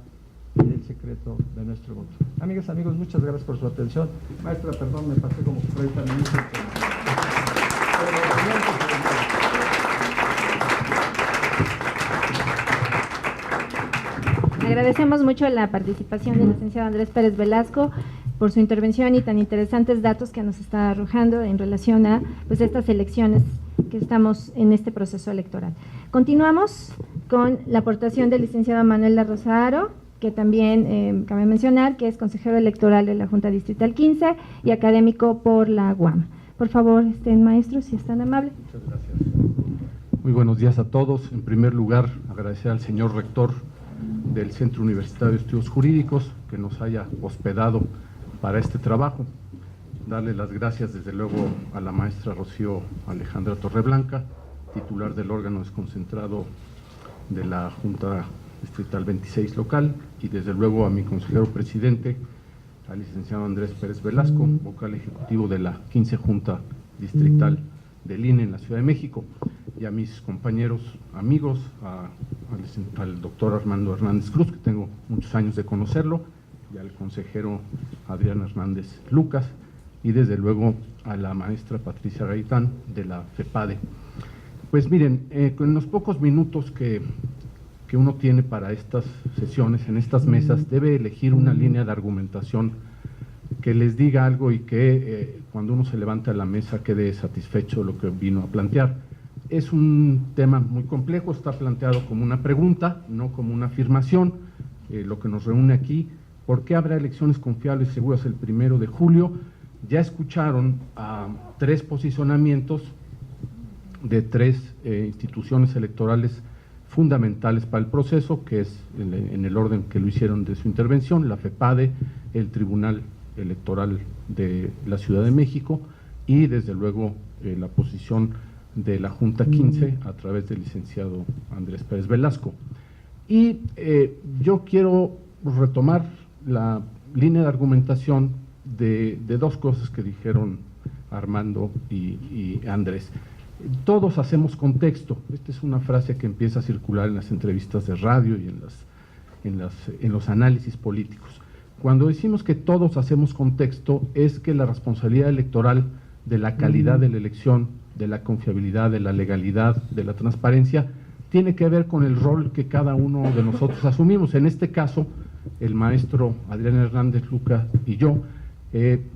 y del secreto de nuestro voto. Amigas, amigos, muchas gracias por su atención. Maestra, perdón, me pasé como 30 minutos. Agradecemos mucho la participación del licenciado Andrés Pérez Velasco por su intervención y tan interesantes datos que nos está arrojando en relación a pues, estas elecciones que estamos en este proceso electoral. Continuamos con la aportación del licenciado Manuel La Rosa Haro, que también cabe mencionar que es consejero electoral de la Junta Distrital 15 y académico por la UAM. Por favor, maestros, si es tan amable. Muchas gracias. Muy buenos días a todos. En primer lugar, agradecer al señor rector del Centro Universitario de Estudios Jurídicos que nos haya hospedado para este trabajo. Darle las gracias desde luego a la maestra Rocío Alejandra Torreblanca, titular del órgano desconcentrado de la Junta Distrital 26 local, y desde luego a mi consejero presidente, al licenciado Andrés Pérez Velasco, vocal ejecutivo de la 15 Junta Distrital del INE en la Ciudad de México, y a mis compañeros amigos, al doctor Armando Hernández Cruz, que tengo muchos años de conocerlo, y al consejero Adrián Hernández Lucas, y desde luego a la maestra Patricia Gaitán de la FEPADE. Pues miren, con los pocos minutos que uno tiene para estas sesiones, en estas mesas, debe elegir una línea de argumentación que les diga algo y que cuando uno se levanta a la mesa quede satisfecho de lo que vino a plantear. Es un tema muy complejo, está planteado como una pregunta, no como una afirmación, lo que nos reúne aquí. ¿Por qué habrá elecciones confiables y seguras el 1 de julio? Ya escucharon a 3 posicionamientos de 3 instituciones electorales fundamentales para el proceso, que es en el orden que lo hicieron de su intervención, la FEPADE, el Tribunal Electoral de la Ciudad de México y desde luego la posición de la Junta 15 a través del licenciado Andrés Pérez Velasco. Y yo quiero retomar la línea de argumentación de 2 cosas que dijeron Armando y Andrés. Todos hacemos contexto. Esta es una frase que empieza a circular en las entrevistas de radio y en los análisis políticos. Cuando decimos que todos hacemos contexto, es que la responsabilidad electoral de la calidad de la elección, de la confiabilidad, de la legalidad, de la transparencia, tiene que ver con el rol que cada uno de nosotros asumimos. En este caso, el maestro Adrián Hernández Lucas y yo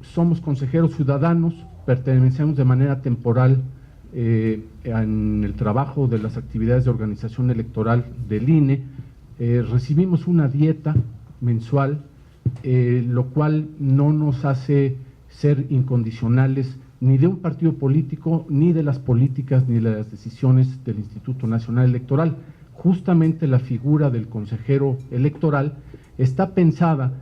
somos consejeros ciudadanos, pertenecemos de manera temporal en el trabajo de las actividades de organización electoral del INE, recibimos una dieta mensual, lo cual no nos hace ser incondicionales ni de un partido político, ni de las políticas, ni de las decisiones del Instituto Nacional Electoral. Justamente la figura del consejero electoral está pensada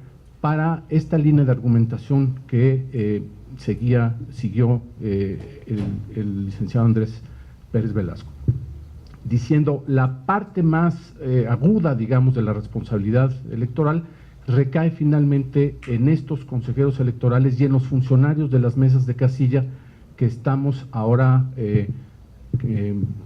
para esta línea de argumentación que siguió el licenciado Andrés Pérez Velasco, diciendo la parte más aguda, digamos, de la responsabilidad electoral recae finalmente en estos consejeros electorales y en los funcionarios de las mesas de casilla que estamos ahora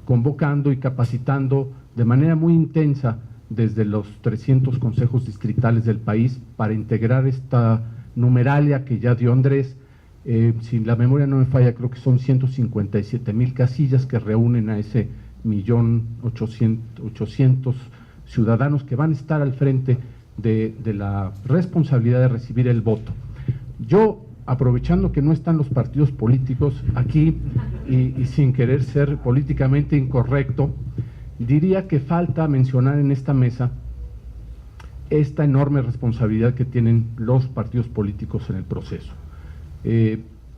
convocando y capacitando de manera muy intensa desde los 300 consejos distritales del país para integrar esta numeralia que ya dio Andrés. Si la memoria no me falla, creo que son 157,000 casillas que reúnen a ese 1.800.000 ciudadanos que van a estar al frente de la responsabilidad de recibir el voto. Yo, aprovechando que no están los partidos políticos aquí y sin querer ser políticamente incorrecto, diría que falta mencionar en esta mesa esta enorme responsabilidad que tienen los partidos políticos en el proceso.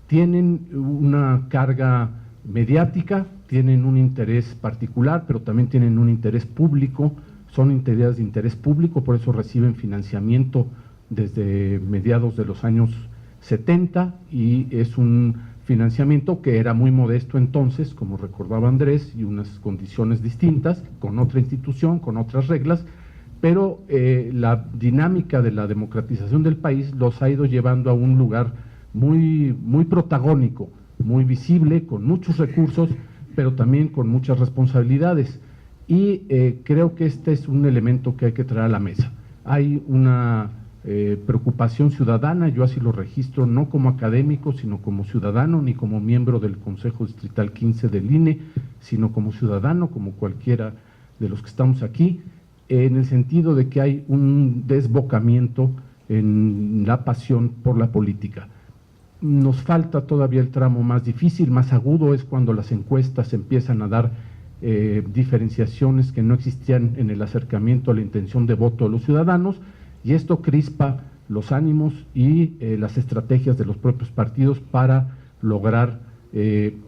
Tienen una carga mediática, tienen un interés particular, pero también tienen un interés público, son entidades de interés público, por eso reciben financiamiento desde mediados de los años 70 y es un financiamiento que era muy modesto entonces, como recordaba Andrés, y unas condiciones distintas, con otra institución, con otras reglas, pero la dinámica de la democratización del país los ha ido llevando a un lugar muy protagónico, muy visible, con muchos recursos, pero también con muchas responsabilidades. Y creo que este es un elemento que hay que traer a la mesa. Hay una preocupación ciudadana, yo así lo registro, no como académico, sino como ciudadano, ni como miembro del Consejo Distrital 15 del INE, sino como ciudadano, como cualquiera de los que estamos aquí, en el sentido de que hay un desbocamiento en la pasión por la política. Nos falta todavía el tramo más difícil, más agudo, es cuando las encuestas empiezan a dar diferenciaciones que no existían en el acercamiento a la intención de voto de los ciudadanos, y esto crispa los ánimos y las estrategias de los propios partidos para lograr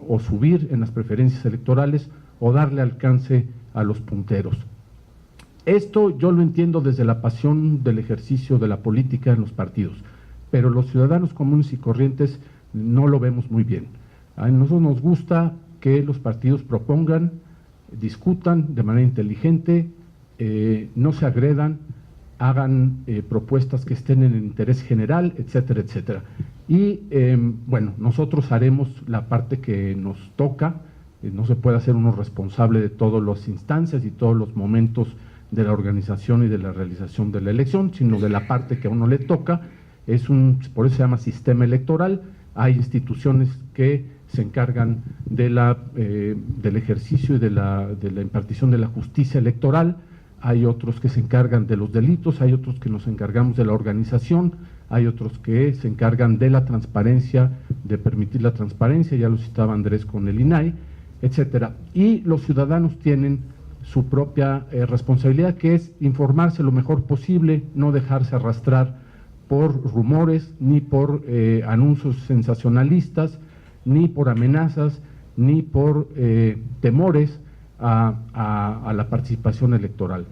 o subir en las preferencias electorales o darle alcance a los punteros. Esto yo lo entiendo desde la pasión del ejercicio de la política en los partidos, pero los ciudadanos comunes y corrientes no lo vemos muy bien. A nosotros nos gusta que los partidos propongan, discutan de manera inteligente, no se agredan, hagan propuestas que estén en el interés general, etcétera, etcétera. Y bueno, nosotros haremos la parte que nos toca, no se puede hacer uno responsable de todas las instancias y todos los momentos de la organización y de la realización de la elección, sino de la parte que a uno le toca. Por eso se llama sistema electoral. Hay instituciones que se encargan de del ejercicio y de la impartición de la justicia electoral, hay otros que se encargan de los delitos, hay otros que nos encargamos de la organización, hay otros que se encargan de la transparencia, de permitir la transparencia, ya lo citaba Andrés con el INAI, etcétera. Y los ciudadanos tienen su propia responsabilidad, que es informarse lo mejor posible, no dejarse arrastrar por rumores, ni por anuncios sensacionalistas, ni por amenazas, ni por temores a la participación electoral.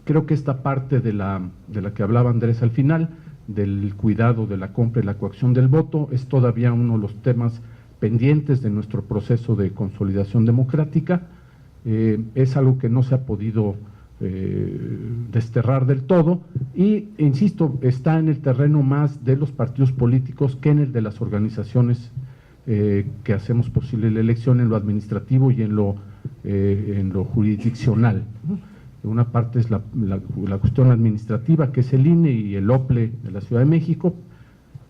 Creo que esta parte de la que hablaba Andrés al final, del cuidado de la compra y la coacción del voto, es todavía uno de los temas pendientes de nuestro proceso de consolidación democrática. Es algo que no se ha podido desterrar del todo y, insisto, está en el terreno más de los partidos políticos que en el de las organizaciones que hacemos posible la elección, en lo administrativo y en lo jurisdiccional. Una parte es la cuestión administrativa, que es el INE y el OPLE de la Ciudad de México,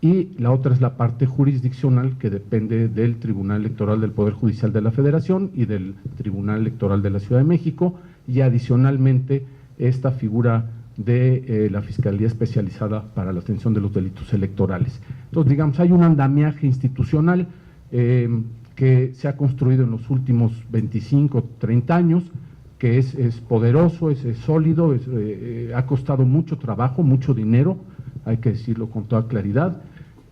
y la otra es la parte jurisdiccional, que depende del Tribunal Electoral del Poder Judicial de la Federación y del Tribunal Electoral de la Ciudad de México, y adicionalmente esta figura de la Fiscalía Especializada para la Atención de los Delitos Electorales. Entonces, digamos, hay un andamiaje institucional que se ha construido en los últimos 25, 30 años, que es poderoso, es sólido, ha costado mucho trabajo, mucho dinero, hay que decirlo con toda claridad,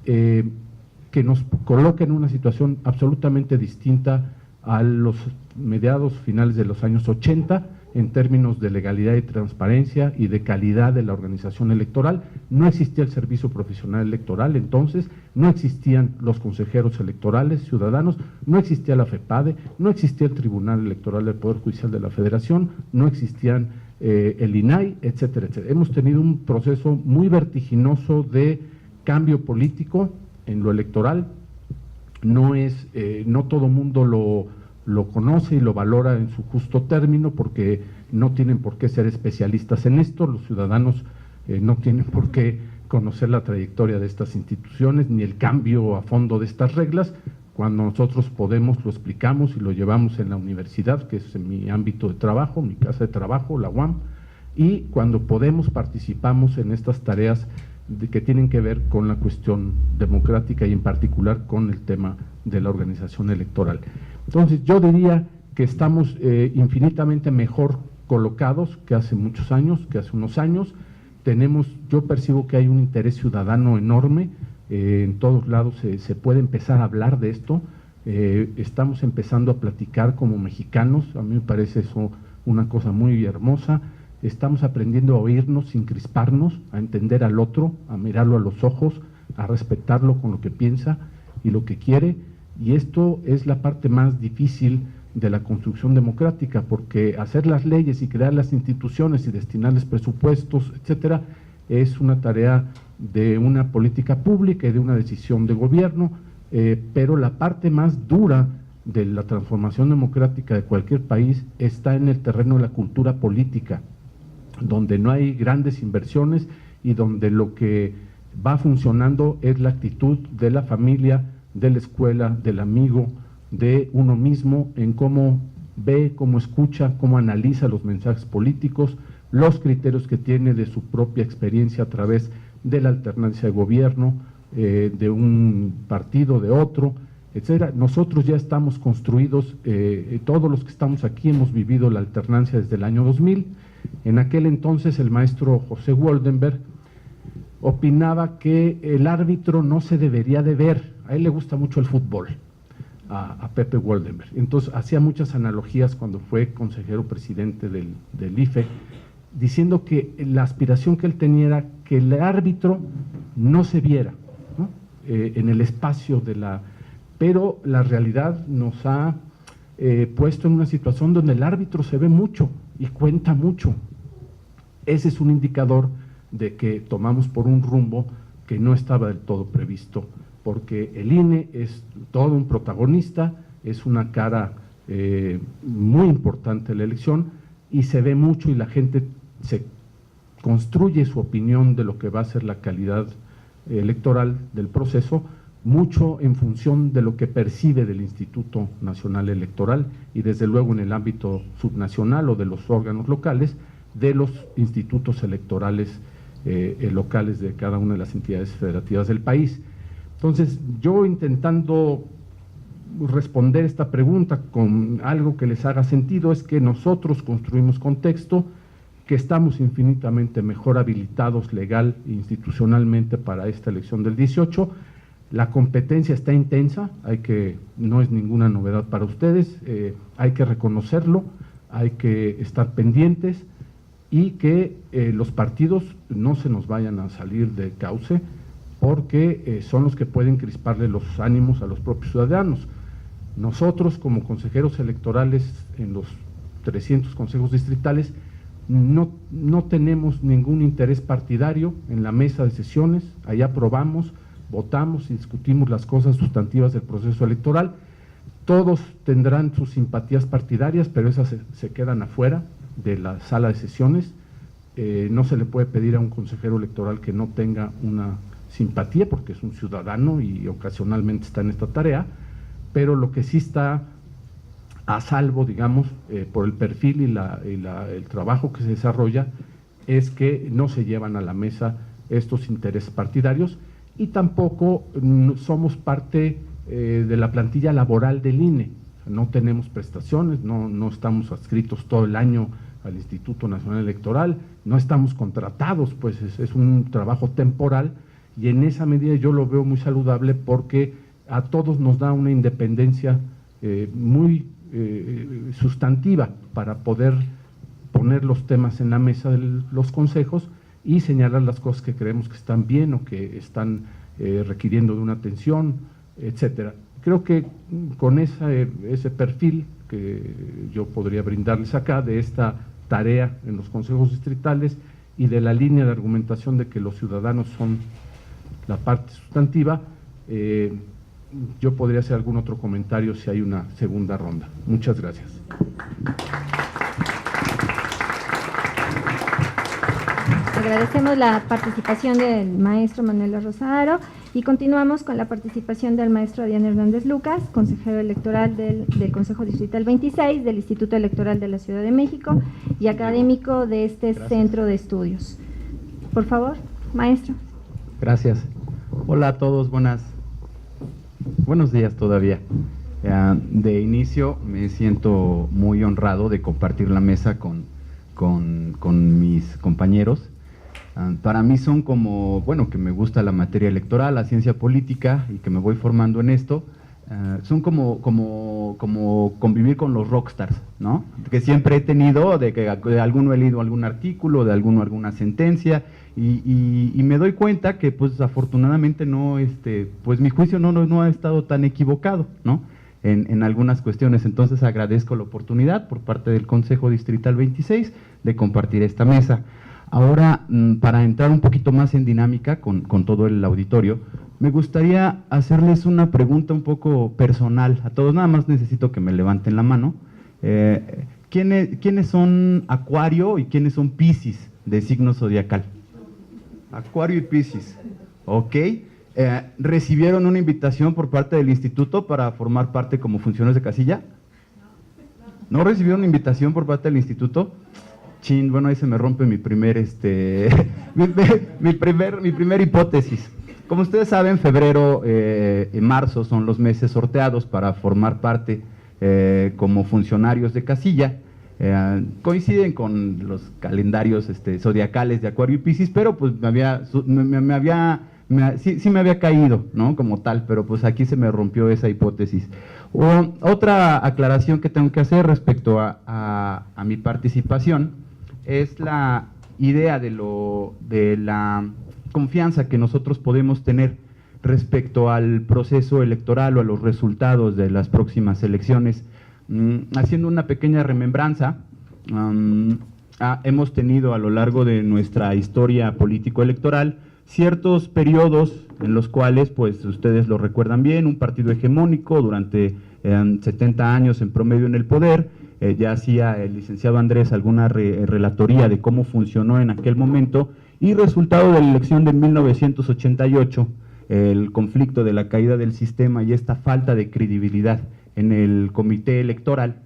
que nos coloca en una situación absolutamente distinta a los mediados finales de los años 80 en términos de legalidad y transparencia y de calidad de la organización electoral. No existía el servicio profesional electoral entonces, no existían los consejeros electorales ciudadanos, no existía la FEPADE, no existía el Tribunal Electoral del Poder Judicial de la Federación, no existían el INAI, etcétera, etcétera. Hemos tenido un proceso muy vertiginoso de cambio político en lo electoral. No todo mundo lo conoce y lo valora en su justo término, porque no tienen por qué ser especialistas en esto. Los ciudadanos no tienen por qué conocer la trayectoria de estas instituciones ni el cambio a fondo de estas reglas. Cuando nosotros podemos, lo explicamos y lo llevamos en la universidad, que es en mi ámbito de trabajo, mi casa de trabajo, la UAM, y cuando podemos participamos en estas tareas que tienen que ver con la cuestión democrática y en particular con el tema de la organización electoral. Entonces yo diría que estamos infinitamente mejor colocados que hace muchos años, que hace unos años, yo percibo que hay un interés ciudadano enorme, en todos lados se puede empezar a hablar de esto, estamos empezando a platicar como mexicanos, a mí me parece eso una cosa muy hermosa, estamos aprendiendo a oírnos sin crisparnos, a entender al otro, a mirarlo a los ojos, a respetarlo con lo que piensa y lo que quiere, y esto es la parte más difícil de la construcción democrática, porque hacer las leyes y crear las instituciones y destinarles presupuestos, etcétera, es una tarea de una política pública y de una decisión de gobierno, pero la parte más dura de la transformación democrática de cualquier país está en el terreno de la cultura política, donde no hay grandes inversiones y donde lo que va funcionando es la actitud de la familia, de la escuela, del amigo, de uno mismo, en cómo ve, cómo escucha, cómo analiza los mensajes políticos, los criterios que tiene de su propia experiencia a través de la alternancia de gobierno, de un partido, de otro, etcétera. Nosotros ya estamos construidos, todos los que estamos aquí hemos vivido la alternancia desde el año 2000. En aquel entonces el maestro José Woldenberg opinaba que el árbitro no se debería de ver, a él le gusta mucho el fútbol, a Pepe Woldenberg. Entonces hacía muchas analogías cuando fue consejero presidente del IFE, diciendo que la aspiración que él tenía era que el árbitro no se viera, ¿no? En el espacio de la… Pero la realidad nos ha puesto en una situación donde el árbitro se ve mucho y cuenta mucho. Ese es un indicador de que tomamos por un rumbo que no estaba del todo previsto, porque el INE es todo un protagonista, es una cara muy importante de la elección y se ve mucho y la gente se construye su opinión de lo que va a ser la calidad electoral del proceso, mucho en función de lo que percibe del Instituto Nacional Electoral y desde luego en el ámbito subnacional o de los órganos locales, de los institutos electorales locales de cada una de las entidades federativas del país. Entonces, yo intentando responder esta pregunta con algo que les haga sentido, es que nosotros construimos contexto, que estamos infinitamente mejor habilitados legal e institucionalmente para esta elección del 18. La competencia está intensa, no es ninguna novedad para ustedes, hay que reconocerlo, hay que estar pendientes y que los partidos no se nos vayan a salir de cauce, porque son los que pueden crisparle los ánimos a los propios ciudadanos. Nosotros, como consejeros electorales en los 300 consejos distritales, no tenemos ningún interés partidario en la mesa de sesiones, allá aprobamos, votamos y discutimos las cosas sustantivas del proceso electoral. Todos tendrán sus simpatías partidarias, pero esas se quedan afuera de la sala de sesiones. No se le puede pedir a un consejero electoral que no tenga una simpatía, porque es un ciudadano y ocasionalmente está en esta tarea, pero lo que sí está a salvo, digamos, por el perfil y el trabajo que se desarrolla, es que no se llevan a la mesa estos intereses partidarios y tampoco somos parte de la plantilla laboral del INE, no tenemos prestaciones, no estamos adscritos todo el año al Instituto Nacional Electoral, no estamos contratados, pues es un trabajo temporal y en esa medida yo lo veo muy saludable porque a todos nos da una independencia muy sustantiva para poder poner los temas en la mesa de los consejos y señalar las cosas que creemos que están bien o que están requiriendo de una atención, etcétera. Creo que con ese perfil que yo podría brindarles acá de esta tarea en los consejos distritales y de la línea de argumentación de que los ciudadanos son la parte sustantiva, yo podría hacer algún otro comentario si hay una segunda ronda. Muchas gracias. Agradecemos la participación del maestro Manuel Rosaro y continuamos con la participación del maestro Adrián Hernández Lucas, consejero electoral del Consejo Distrital 26 del Instituto Electoral de la Ciudad de México y académico de este centro de estudios. Por favor, maestro. Gracias. Hola a todos, buenos días todavía. De inicio me siento muy honrado de compartir la mesa con mis compañeros. Para mí son como, bueno, que me gusta la materia electoral, la ciencia política y que me voy formando en esto, son como convivir con los rockstars, ¿no? Que siempre he tenido, de que de alguno he leído algún artículo, de alguno alguna sentencia, y me doy cuenta que pues afortunadamente no, pues mi juicio no ha estado tan equivocado, ¿no? En algunas cuestiones. Entonces agradezco la oportunidad por parte del Consejo Distrital 26 de compartir esta mesa. Ahora, para entrar un poquito más en dinámica con todo el auditorio, me gustaría hacerles una pregunta un poco personal a todos. Nada más necesito que me levanten la mano. ¿Quiénes son Acuario y quiénes son Piscis de signo zodiacal? Acuario y Piscis. Ok. ¿Recibieron una invitación por parte del instituto para formar parte como funcionarios de casilla? ¿No recibieron invitación por parte del instituto? Chin, bueno, ahí se me rompe mi primer hipótesis. Como ustedes saben, febrero y marzo son los meses sorteados para formar parte como funcionarios de casilla. Coinciden con los calendarios zodiacales de Acuario y Piscis, pero pues sí me había caído, ¿no? Como tal, pero pues aquí se me rompió esa hipótesis. Otra aclaración que tengo que hacer respecto a mi participación es la idea de la confianza que nosotros podemos tener respecto al proceso electoral o a los resultados de las próximas elecciones. Haciendo una pequeña remembranza, hemos tenido a lo largo de nuestra historia político-electoral ciertos periodos en los cuales, pues ustedes lo recuerdan bien, un partido hegemónico durante 70 años en promedio en el poder. Ya hacía el licenciado Andrés alguna relatoría de cómo funcionó en aquel momento, y resultado de la elección de 1988, el conflicto de la caída del sistema y esta falta de credibilidad en el comité electoral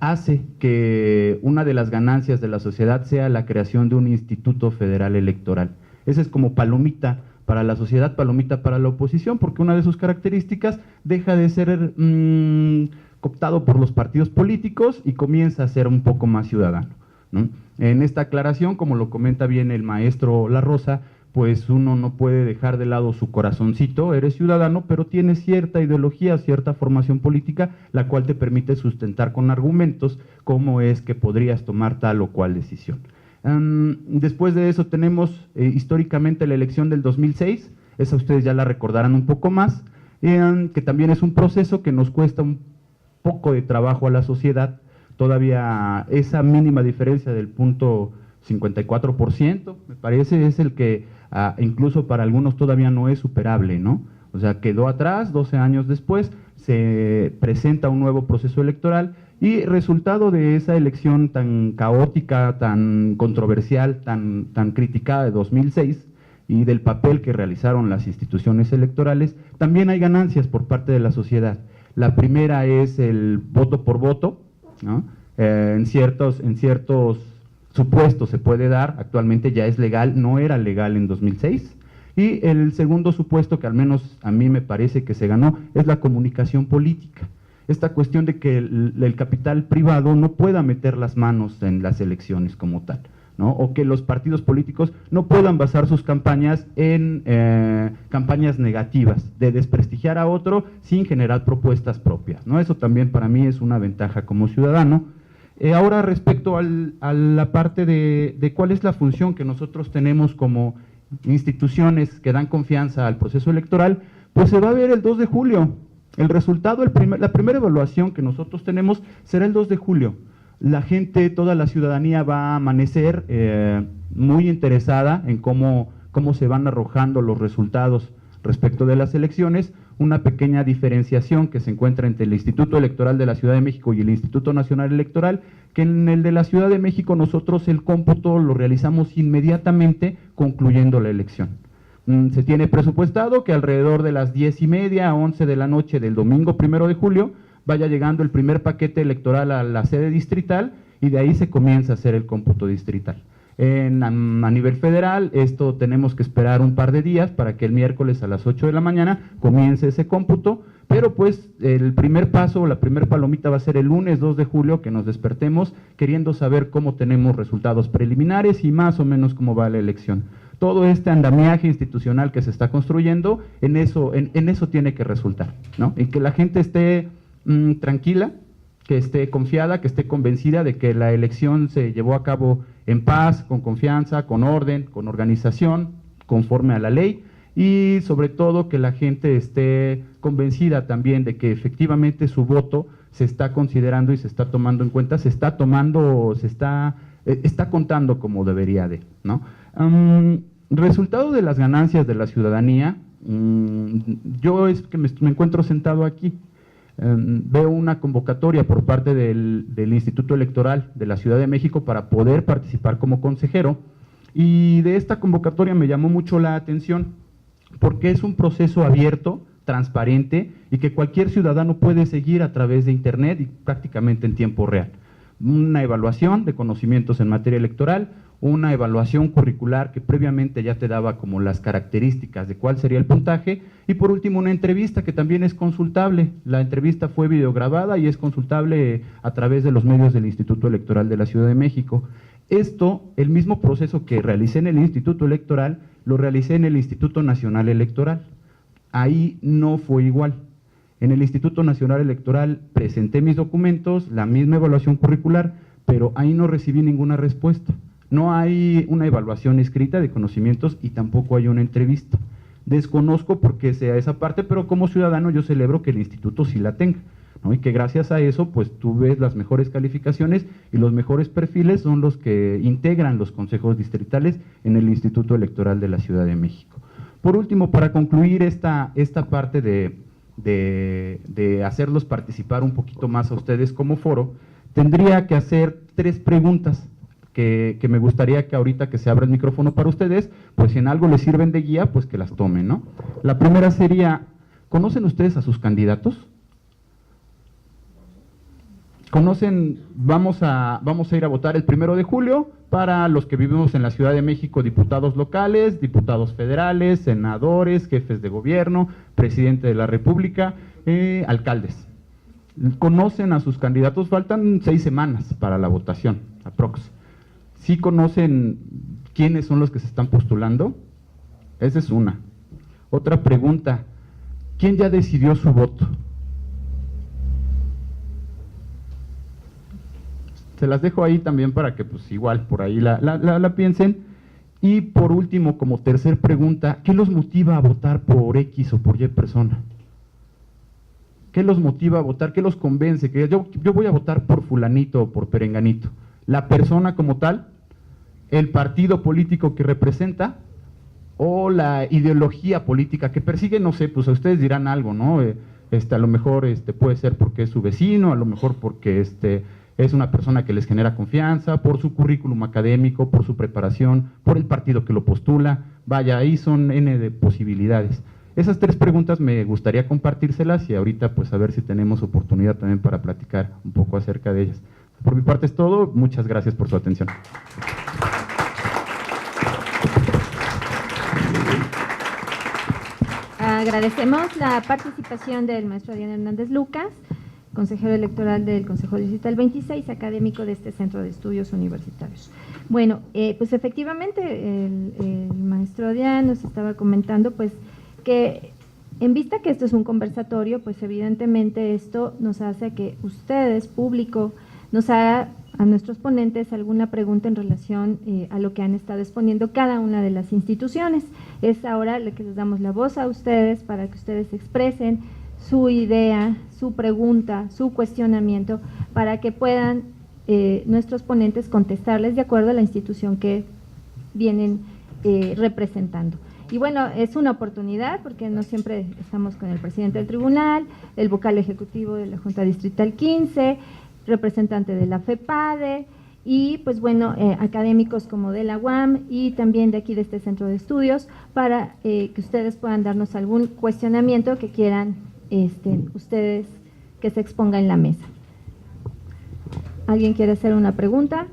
hace que una de las ganancias de la sociedad sea la creación de un Instituto Federal Electoral. Esa es como palomita para la sociedad, palomita para la oposición, porque una de sus características deja de ser cooptado por los partidos políticos y comienza a ser un poco más ciudadano, ¿no? En esta aclaración, como lo comenta bien el maestro La Rosa, pues uno no puede dejar de lado su corazoncito. Eres ciudadano, pero tienes cierta ideología, cierta formación política, la cual te permite sustentar con argumentos cómo es que podrías tomar tal o cual decisión. Después de eso tenemos históricamente la elección del 2006, esa ustedes ya la recordarán un poco más, que también es un proceso que nos cuesta un poco de trabajo a la sociedad. Todavía esa mínima diferencia del 0.54%, me parece, es el que incluso para algunos todavía no es superable, ¿no? O sea, quedó atrás. 12 años después se presenta un nuevo proceso electoral, y resultado de esa elección tan caótica, tan controversial, tan criticada de 2006, y del papel que realizaron las instituciones electorales, también hay ganancias por parte de la sociedad. La primera es el voto por voto, ¿no? En ciertos supuestos se puede dar, actualmente ya es legal, no era legal en 2006. Y el segundo supuesto, que al menos a mí me parece que se ganó, es la comunicación política. Esta cuestión de que el capital privado no pueda meter las manos en las elecciones como tal, ¿no? O que los partidos políticos no puedan basar sus campañas en campañas negativas, de desprestigiar a otro sin generar propuestas propias, ¿no? Eso también para mí es una ventaja como ciudadano. Ahora, respecto a la parte de cuál es la función que nosotros tenemos como instituciones que dan confianza al proceso electoral, pues se va a ver el 2 de julio. El resultado, la primera evaluación que nosotros tenemos será el 2 de julio. La gente, toda la ciudadanía va a amanecer muy interesada en cómo se van arrojando los resultados respecto de las elecciones. Una pequeña diferenciación que se encuentra entre el Instituto Electoral de la Ciudad de México y el Instituto Nacional Electoral, que en el de la Ciudad de México nosotros el cómputo lo realizamos inmediatamente concluyendo la elección. Se tiene presupuestado que alrededor de las 10:30 a 11 de la noche del domingo 1 de julio vaya llegando el primer paquete electoral a la sede distrital, y de ahí se comienza a hacer el cómputo distrital. A nivel federal, esto tenemos que esperar un par de días para que el miércoles a las 8 de la mañana comience ese cómputo, pero pues el primer paso, la primera palomita va a ser el lunes 2 de julio, que nos despertemos queriendo saber cómo tenemos resultados preliminares y más o menos cómo va la elección. todo este andamiaje institucional que se está construyendo, en eso tiene que resultar, ¿no? En que la gente esté tranquila, que esté confiada, que esté convencida de que la elección se llevó a cabo en paz, con confianza, con orden, con organización, conforme a la ley, y sobre todo que la gente esté convencida también de que efectivamente su voto se está considerando y se está tomando en cuenta, está contando como debería de, ¿no? Resultado de las ganancias de la ciudadanía, yo es que me encuentro sentado aquí, veo una convocatoria por parte del Instituto Electoral de la Ciudad de México para poder participar como consejero, y de esta convocatoria me llamó mucho la atención porque es un proceso abierto, transparente y que cualquier ciudadano puede seguir a través de internet y prácticamente en tiempo real. Una evaluación de conocimientos en materia electoral, una evaluación curricular que previamente ya te daba como las características de cuál sería el puntaje, y por último una entrevista que también es consultable. La entrevista fue videograbada y es consultable a través de los medios del Instituto Electoral de la Ciudad de México. Esto, el mismo proceso que realicé en el Instituto Electoral, lo realicé en el Instituto Nacional Electoral. Ahí no fue igual. En el Instituto Nacional Electoral presenté mis documentos, la misma evaluación curricular, pero ahí no recibí ninguna respuesta. No hay una evaluación escrita de conocimientos y tampoco hay una entrevista. Desconozco por qué sea esa parte, pero como ciudadano yo celebro que el instituto sí la tenga, ¿no? Y que gracias a eso pues tú ves las mejores calificaciones y los mejores perfiles son los que integran los consejos distritales en el Instituto Electoral de la Ciudad de México. Por último, para concluir esta parte de hacerlos participar un poquito más a ustedes como foro, tendría que hacer 3 preguntas que me gustaría que ahorita que se abra el micrófono para ustedes, pues si en algo les sirven de guía, pues que las tomen, ¿no? La primera sería, ¿conocen ustedes a sus candidatos? ¿Conocen? Vamos a ir a votar el 1 de julio para los que vivimos en la Ciudad de México, diputados locales, diputados federales, senadores, jefes de gobierno, presidente de la República, alcaldes. ¿Conocen a sus candidatos? Faltan 6 semanas para la votación, aprox. ¿Sí conocen quiénes son los que se están postulando? Esa es una. Otra pregunta, ¿quién ya decidió su voto? Se las dejo ahí también para que pues igual por ahí la piensen. Y por último, como tercer pregunta, ¿qué los motiva a votar por X o por Y persona? ¿Qué los motiva a votar? ¿Qué los convence? Que yo voy a votar por fulanito o por perenganito. ¿La persona como tal? ¿El partido político que representa? ¿O la ideología política que persigue? No sé, pues ustedes dirán algo, ¿no? A lo mejor puede ser porque es su vecino, a lo mejor porque es una persona que les genera confianza, por su currículum académico, por su preparación, por el partido que lo postula. Vaya, ahí son N de posibilidades. Esas 3 preguntas me gustaría compartírselas y ahorita pues a ver si tenemos oportunidad también para platicar un poco acerca de ellas. Por mi parte es todo, muchas gracias por su atención. Agradecemos la participación del maestro Adrián Hernández Lucas, consejero electoral del Consejo Distrital 26, académico de este Centro de Estudios Universitarios. Bueno, pues efectivamente el maestro Adrián nos estaba comentando pues que en vista que esto es un conversatorio, pues evidentemente esto nos hace que ustedes, público, nos haga a nuestros ponentes alguna pregunta en relación a lo que han estado exponiendo cada una de las instituciones. Es ahora lo que les damos la voz a ustedes para que ustedes expresen su idea, su pregunta, su cuestionamiento, para que puedan nuestros ponentes contestarles de acuerdo a la institución que vienen representando. Y bueno, es una oportunidad porque no siempre estamos con el presidente del tribunal, el vocal ejecutivo de la Junta Distrital 15, representante de la FEPADE y pues bueno, académicos como de la UAM y también de aquí de este centro de estudios para que ustedes puedan darnos algún cuestionamiento que quieran ustedes que se exponga en la mesa. ¿Alguien quiere hacer una pregunta?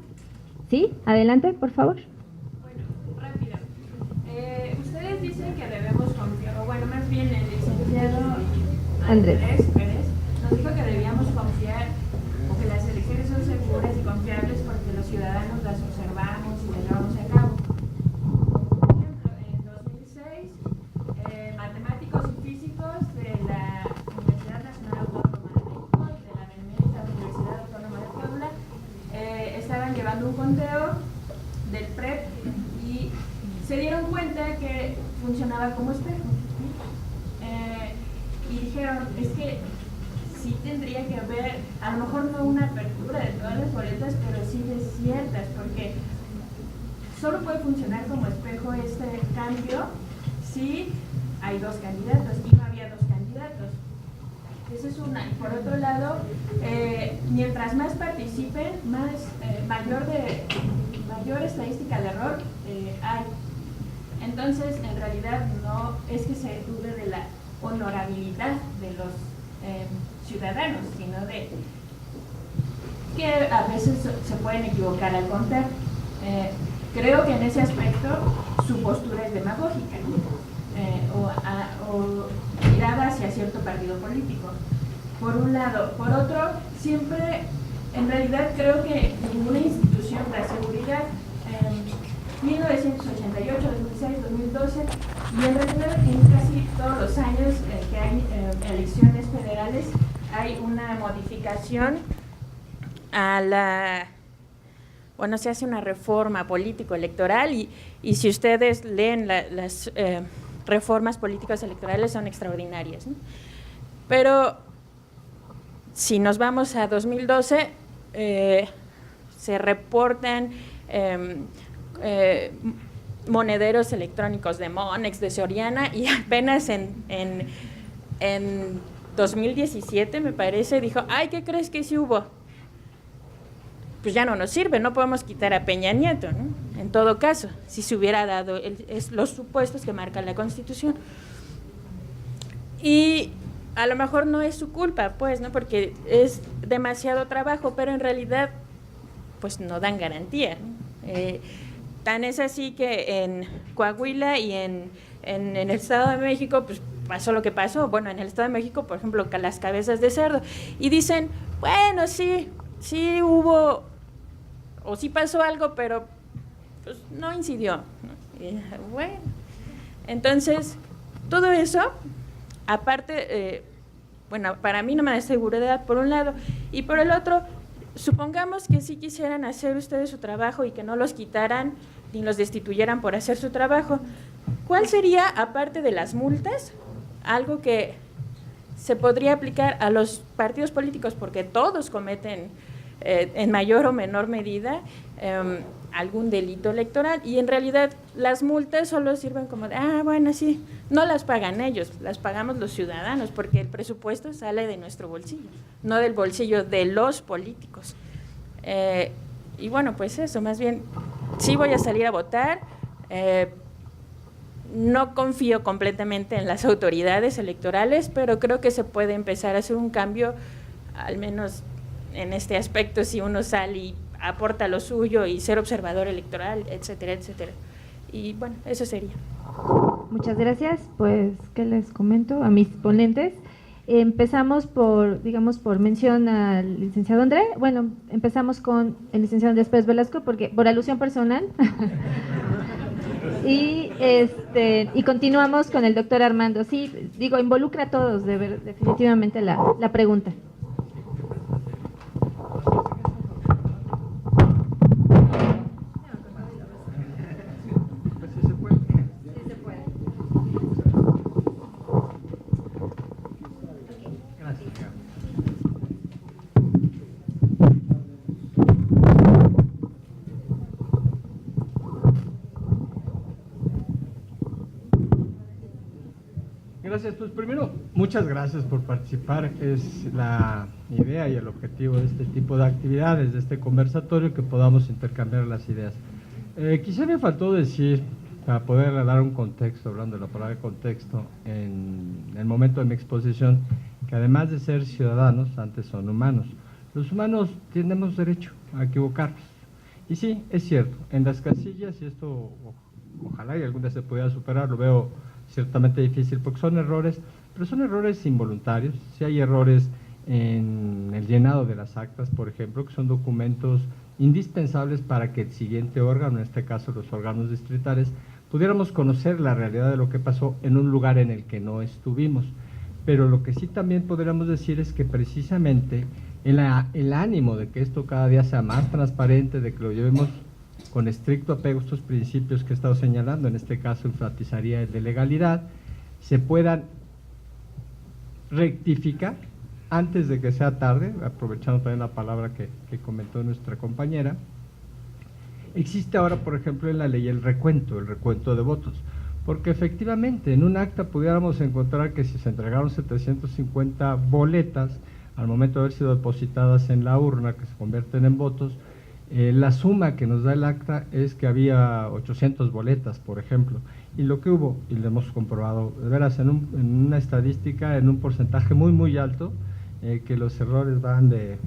¿Sí? Adelante, por favor. Bueno, rápido. Ustedes dicen que debemos confiar, o bueno, más bien el licenciado Andrés Pérez nos dijo que debíamos confiar o que las elecciones son seguras y confiables porque los ciudadanos las observamos y las llevamos a cabo. Por ejemplo, llevando un conteo del PREP y se dieron cuenta que funcionaba como espejo. Y dijeron, es que sí tendría que haber, a lo mejor no una apertura de todas las boletas, pero sí de ciertas, porque solo puede funcionar como espejo este cambio si hay dos candidatos, y no había dos candidatos. Esa es una. Y por otro lado, mientras más participen, mayor estadística de error hay. Entonces, en realidad no es que se dude de la honorabilidad de los ciudadanos, sino de que a veces se pueden equivocar al contar. Creo que en ese aspecto su postura es demagógica, o tirada hacia cierto partido político, por un lado. Por otro, siempre, en realidad creo que ninguna institución de la seguridad, 1988, 2006, 2012, y en realidad en casi todos los años que hay elecciones federales, hay una modificación a la... Bueno, se hace una reforma político-electoral y si ustedes leen las reformas políticas electorales son extraordinarias, ¿no? Pero si nos vamos a 2012, se reportan monederos electrónicos de Monex, de Soriana, y apenas en 2017, me parece, dijo, ay, ¿qué crees que sí hubo? Pues ya no nos sirve, no podemos quitar a Peña Nieto, ¿no? En todo caso, si se hubiera dado los supuestos que marca la Constitución. Y a lo mejor no es su culpa, pues, ¿no? Porque es demasiado trabajo, pero en realidad, pues, no dan garantía, ¿no? Tan es así que en Coahuila y en el Estado de México, pues, pasó lo que pasó. Bueno, en el Estado de México, por ejemplo, las cabezas de cerdo. Y dicen, bueno, sí hubo, o sí pasó algo, pero pues no incidió, ¿no? Y, bueno, entonces, todo eso, aparte, bueno, para mí no me da seguridad por un lado, y por el otro, supongamos que sí quisieran hacer ustedes su trabajo y que no los quitaran ni los destituyeran por hacer su trabajo. ¿Cuál sería, aparte de las multas, algo que se podría aplicar a los partidos políticos? Porque todos cometen en mayor o menor medida algún delito electoral, y en realidad las multas solo sirven como de, bueno, sí, no las pagan ellos, las pagamos los ciudadanos, porque el presupuesto sale de nuestro bolsillo, no del bolsillo de los políticos. Y bueno, pues eso, más bien, sí voy a salir a votar. No confío completamente en las autoridades electorales, pero creo que se puede empezar a hacer un cambio, al menos en este aspecto, si uno sale y aporta lo suyo y ser observador electoral, etcétera, etcétera. Y bueno, eso sería. Muchas gracias. Pues, ¿qué les comento a mis ponentes? Empezamos por mención al licenciado André. Bueno, empezamos con el licenciado Andrés Pérez Velasco, porque por alusión personal. Y continuamos con el doctor Armando. Sí, involucra a todos, definitivamente la pregunta. Gracias, pues primero, muchas gracias por participar. Es la idea y el objetivo de este tipo de actividades, de este conversatorio, que podamos intercambiar las ideas. Quizá me faltó decir, para poder dar un contexto, hablando de la palabra contexto, en el momento de mi exposición, que además de ser ciudadanos, antes son humanos. Los humanos tenemos derecho a equivocarnos. Y sí, es cierto, en las casillas, y esto ojalá y algún día se pudiera superar, lo veo ciertamente difícil porque son errores, pero son errores involuntarios. Si hay errores en el llenado de las actas, por ejemplo, que son documentos indispensables para que el siguiente órgano, en este caso los órganos distritales, pudiéramos conocer la realidad de lo que pasó en un lugar en el que no estuvimos. Pero lo que sí también podríamos decir es que precisamente el ánimo de que esto cada día sea más transparente, de que lo llevemos con estricto apego a estos principios que he estado señalando, en este caso enfatizaría el de legalidad, se puedan rectificar antes de que sea tarde, aprovechando también la palabra que comentó nuestra compañera. Existe ahora, por ejemplo, en la ley el recuento de votos, porque efectivamente en un acta pudiéramos encontrar que si se entregaron 750 boletas, al momento de haber sido depositadas en la urna, que se convierten en votos, la suma que nos da el acta es que había 800 boletas, por ejemplo, y lo que hubo, y lo hemos comprobado, de veras, en una estadística, en un porcentaje muy, muy alto, que los errores van de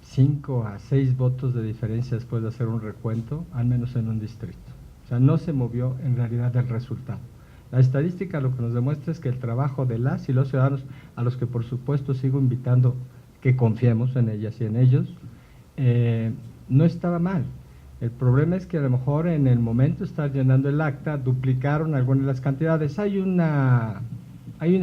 5 a 6 votos de diferencia después de hacer un recuento, al menos en un distrito. O sea, no se movió en realidad el resultado. La estadística lo que nos demuestra es que el trabajo de las y los ciudadanos, a los que por supuesto sigo invitando que confiemos en ellas y en ellos, no estaba mal. El problema es que a lo mejor en el momento de estar llenando el acta duplicaron algunas de las cantidades. Hay un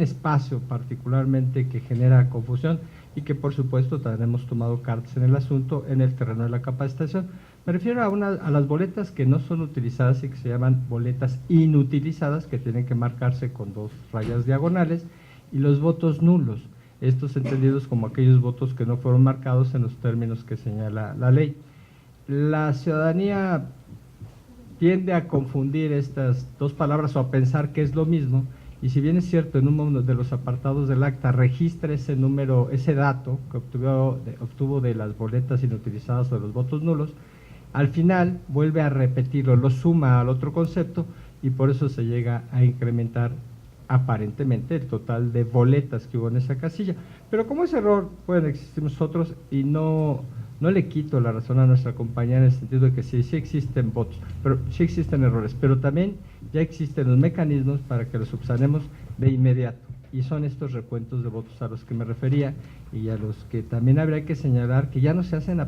espacio particularmente que genera confusión y que por supuesto también hemos tomado cartas en el asunto en el terreno de la capacitación. Me refiero a las boletas que no son utilizadas y que se llaman boletas inutilizadas, que tienen que marcarse con 2 rayas diagonales, y los votos nulos, estos entendidos como aquellos votos que no fueron marcados en los términos que señala la ley. La ciudadanía tiende a confundir estas 2 palabras o a pensar que es lo mismo, y si bien es cierto, en uno de los apartados del acta registra ese número, ese dato que obtuvo de las boletas inutilizadas o de los votos nulos, al final vuelve a repetirlo, lo suma al otro concepto y por eso se llega a incrementar aparentemente el total de boletas que hubo en esa casilla. Pero como ese error pueden existir nosotros, y no le quito la razón a nuestra compañera en el sentido de que sí existen votos, pero sí existen errores, pero también ya existen los mecanismos para que los subsanemos de inmediato, y son estos recuentos de votos a los que me refería, y a los que también habría que señalar que ya no se hacen,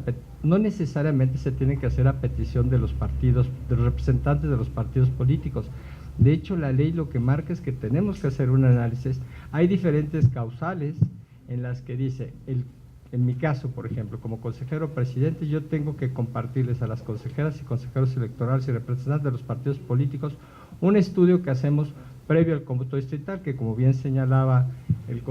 no necesariamente se tienen que hacer a petición de los partidos, de los representantes de los partidos políticos. De hecho, la ley lo que marca es que tenemos que hacer un análisis. Hay diferentes causales en las que dice, en mi caso, por ejemplo, como consejero presidente, yo tengo que compartirles a las consejeras y consejeros electorales y representantes de los partidos políticos un estudio que hacemos previo al cómputo distrital, que como bien señalaba el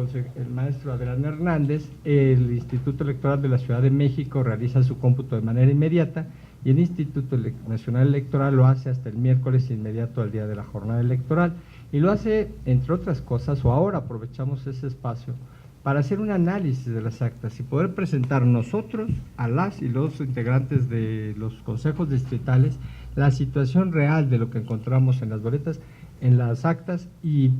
maestro Adrián Hernández, el Instituto Electoral de la Ciudad de México realiza su cómputo de manera inmediata y el Instituto Nacional Electoral lo hace hasta el miércoles inmediato al día de la jornada electoral, y lo hace, entre otras cosas, o ahora aprovechamos ese espacio para hacer un análisis de las actas y poder presentar nosotros a las y los integrantes de los consejos distritales la situación real de lo que encontramos en las boletas, en las actas, y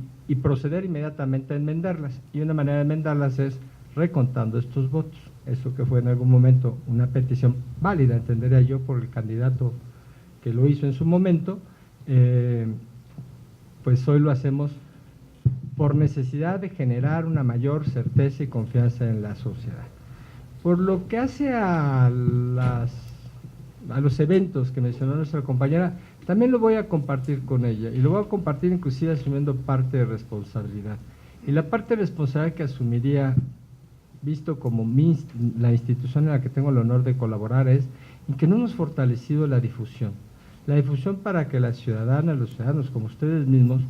proceder inmediatamente a enmendarlas. Y una manera de enmendarlas es recontando estos votos. Eso que fue en algún momento una petición válida, entendería yo, por el candidato que lo hizo en su momento, pues hoy lo hacemos por necesidad de generar una mayor certeza y confianza en la sociedad. Por lo que hace a los eventos que mencionó nuestra compañera, también lo voy a compartir con ella, y lo voy a compartir inclusive asumiendo parte de responsabilidad. Y la parte de responsabilidad que asumiría, visto como la institución en la que tengo el honor de colaborar, es en que no hemos fortalecido la difusión para que las ciudadanas, los ciudadanos como ustedes mismos,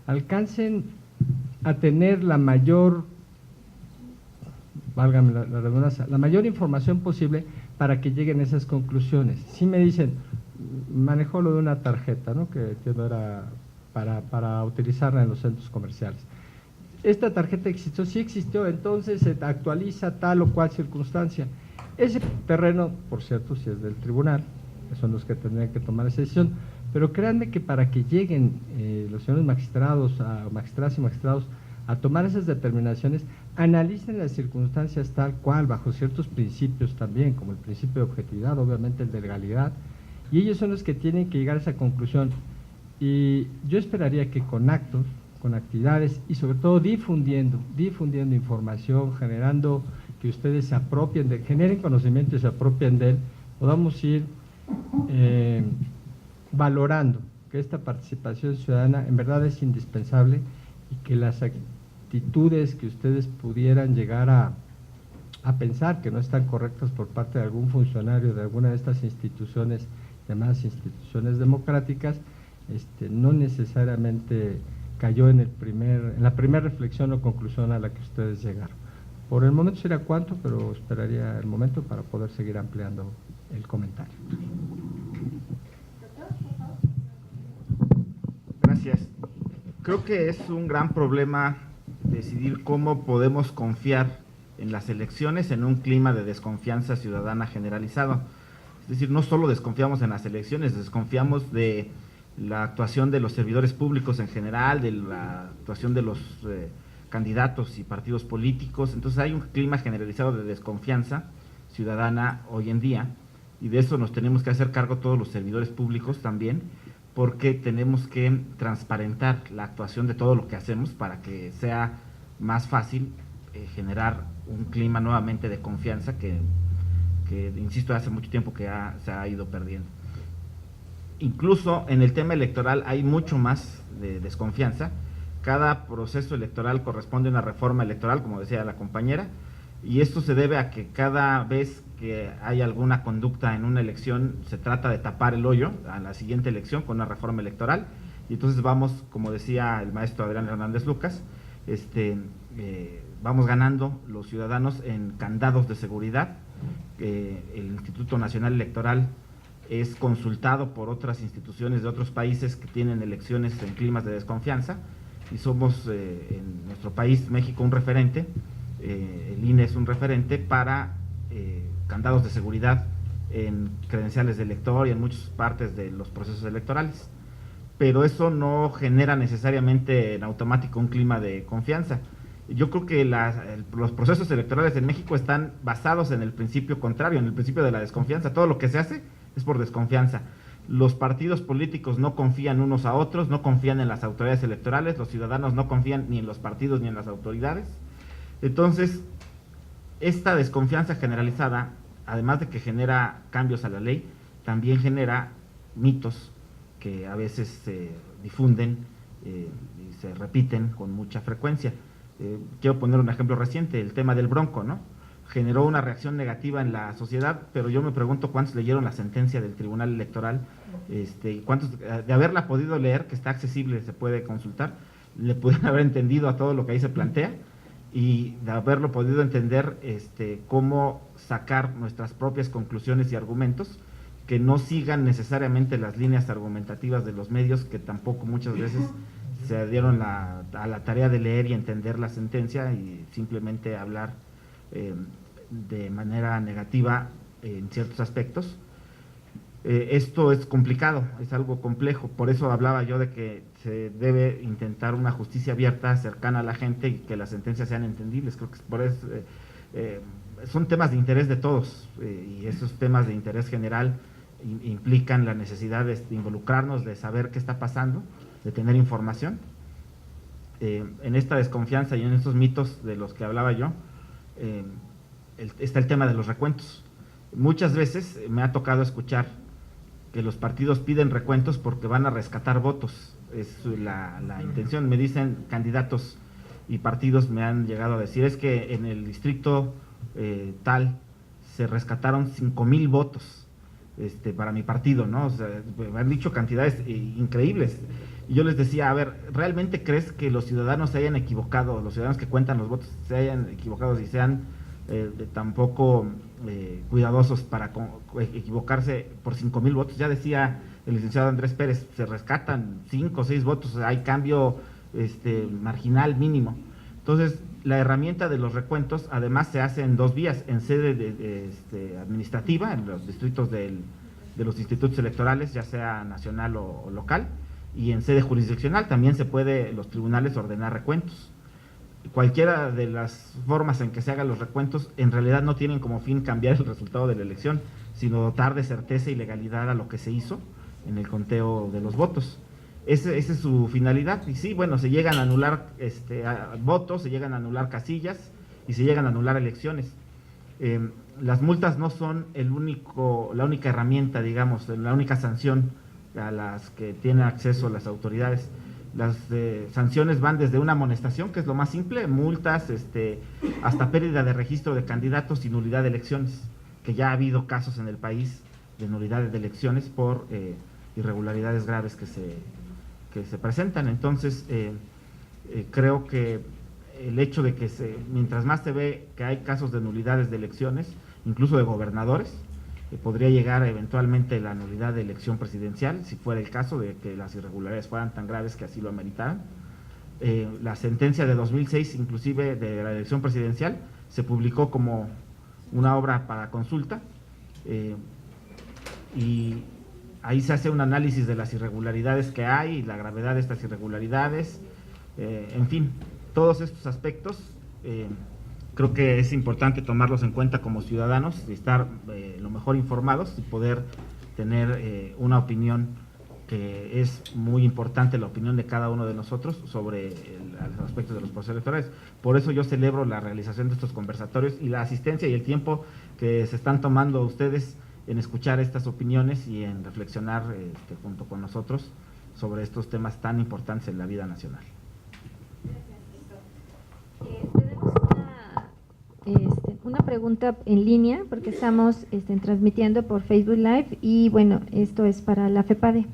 alcancen a tener la mayor, válgame la redundancia, la mayor información posible para que lleguen a esas conclusiones. Si me dicen, manejó lo de una tarjeta, ¿no?, que entiendo era para utilizarla en los centros comerciales. Esta tarjeta existió, sí existió, entonces se actualiza tal o cual circunstancia. Ese terreno, por cierto, si es del tribunal, que son los que tendrían que tomar esa decisión, pero créanme que para que lleguen los señores magistradas y magistrados a tomar esas determinaciones, analicen las circunstancias tal cual, bajo ciertos principios también, como el principio de objetividad, obviamente el de legalidad, y ellos son los que tienen que llegar a esa conclusión. Y yo esperaría que con actos, con actividades y sobre todo difundiendo información, generando que ustedes se apropien generen conocimiento y se apropien de él, podamos ir valorando que esta participación ciudadana en verdad es indispensable, y que actitudes que ustedes pudieran llegar a pensar que no están correctas por parte de algún funcionario de alguna de estas instituciones, llamadas instituciones democráticas, no necesariamente cayó en la primera reflexión o conclusión a la que ustedes llegaron. Por el momento sería cuánto, pero esperaría el momento para poder seguir ampliando el comentario. Gracias. Creo que es un gran problema decidir cómo podemos confiar en las elecciones en un clima de desconfianza ciudadana generalizado. Es decir, no solo desconfiamos en las elecciones, desconfiamos de la actuación de los servidores públicos en general, de la actuación de los candidatos y partidos políticos. Entonces hay un clima generalizado de desconfianza ciudadana hoy en día, y de eso nos tenemos que hacer cargo todos los servidores públicos también, porque tenemos que transparentar la actuación de todo lo que hacemos para que sea más fácil generar un clima nuevamente de confianza que insisto, hace mucho tiempo que se ha ido perdiendo. Incluso en el tema electoral hay mucho más de desconfianza. Cada proceso electoral corresponde a una reforma electoral, como decía la compañera, y esto se debe a que cada vez que hay alguna conducta en una elección se trata de tapar el hoyo a la siguiente elección con una reforma electoral, y entonces vamos, como decía el maestro Adrián Hernández Lucas, vamos ganando los ciudadanos en candados de seguridad. El Instituto Nacional Electoral es consultado por otras instituciones de otros países que tienen elecciones en climas de desconfianza, y somos en nuestro país, México, un referente. El INE es un referente para candados de seguridad en credenciales de elector y en muchas partes de los procesos electorales, pero eso no genera necesariamente en automático un clima de confianza. Yo creo que los procesos electorales en México están basados en el principio contrario, en el principio de la desconfianza. Todo lo que se hace es por desconfianza. Los partidos políticos no confían unos a otros, no confían en las autoridades electorales, los ciudadanos no confían ni en los partidos ni en las autoridades. Entonces, esta desconfianza generalizada, además de que genera cambios a la ley, también genera mitos que a veces se difunden y se repiten con mucha frecuencia. Quiero poner un ejemplo reciente, el tema del Bronco, ¿no? Generó una reacción negativa en la sociedad, pero yo me pregunto cuántos leyeron la sentencia del Tribunal Electoral, cuántos de haberla podido leer, que está accesible, se puede consultar, le pudieron haber entendido a todo lo que ahí se plantea, y de haberlo podido entender cómo sacar nuestras propias conclusiones y argumentos, que no sigan necesariamente las líneas argumentativas de los medios, que tampoco muchas veces se dieron a la tarea de leer y entender la sentencia y simplemente hablar de manera negativa en ciertos aspectos. Esto es complicado, es algo complejo, por eso hablaba yo de que se debe intentar una justicia abierta, cercana a la gente, y que las sentencias sean entendibles. Creo que por eso, son temas de interés de todos, y esos temas de interés general implican la necesidad de involucrarnos, de saber qué está pasando, de tener información. En esta desconfianza y en estos mitos de los que hablaba yo, está el tema de los recuentos. Muchas veces me ha tocado escuchar que los partidos piden recuentos porque van a rescatar votos, es la intención. Me dicen candidatos y partidos, me han llegado a decir, es que en el distrito tal se rescataron 5,000 votos para mi partido, ¿no? O sea, me han dicho cantidades increíbles. Y yo les decía, a ver, ¿realmente crees que los ciudadanos se hayan equivocado, los ciudadanos que cuentan los votos se hayan equivocado y sean tampoco cuidadosos para equivocarse por 5,000 votos? Ya decía el licenciado Andrés Pérez, se rescatan 5 o 6 votos, o sea, hay cambio marginal mínimo. Entonces, la herramienta de los recuentos además se hace en 2 vías, en sede administrativa, en los distritos de los institutos electorales, ya sea nacional o local, y en sede jurisdiccional también se puede, los tribunales, ordenar recuentos. Cualquiera de las formas en que se hagan los recuentos en realidad no tienen como fin cambiar el resultado de la elección, sino dotar de certeza y legalidad a lo que se hizo en el conteo de los votos. Esa es su finalidad. Y sí, bueno, se llegan a anular votos, se llegan a anular casillas y se llegan a anular elecciones. Las multas no son la única herramienta, digamos, la única sanción a las que tienen acceso las autoridades. Las sanciones van desde una amonestación, que es lo más simple, multas, hasta pérdida de registro de candidatos y nulidad de elecciones, que ya ha habido casos en el país de nulidades de elecciones por irregularidades graves que se presentan. Entonces, creo que el hecho de que mientras más se ve que hay casos de nulidades de elecciones, incluso de gobernadores, podría llegar eventualmente la nulidad de elección presidencial, si fuera el caso de que las irregularidades fueran tan graves que así lo ameritaran. La sentencia de 2006, inclusive de la elección presidencial, se publicó como una obra para consulta, y ahí se hace un análisis de las irregularidades que hay y la gravedad de estas irregularidades, en fin, todos estos aspectos creo que es importante tomarlos en cuenta como ciudadanos y estar lo mejor informados y poder tener una opinión que es muy importante, la opinión de cada uno de nosotros sobre los aspectos de los procesos electorales. Por eso yo celebro la realización de estos conversatorios y la asistencia y el tiempo que se están tomando ustedes en escuchar estas opiniones y en reflexionar junto con nosotros sobre estos temas tan importantes en la vida nacional. Tenemos una pregunta en línea, porque estamos transmitiendo por Facebook Live, y bueno, esto es para la FEPADE.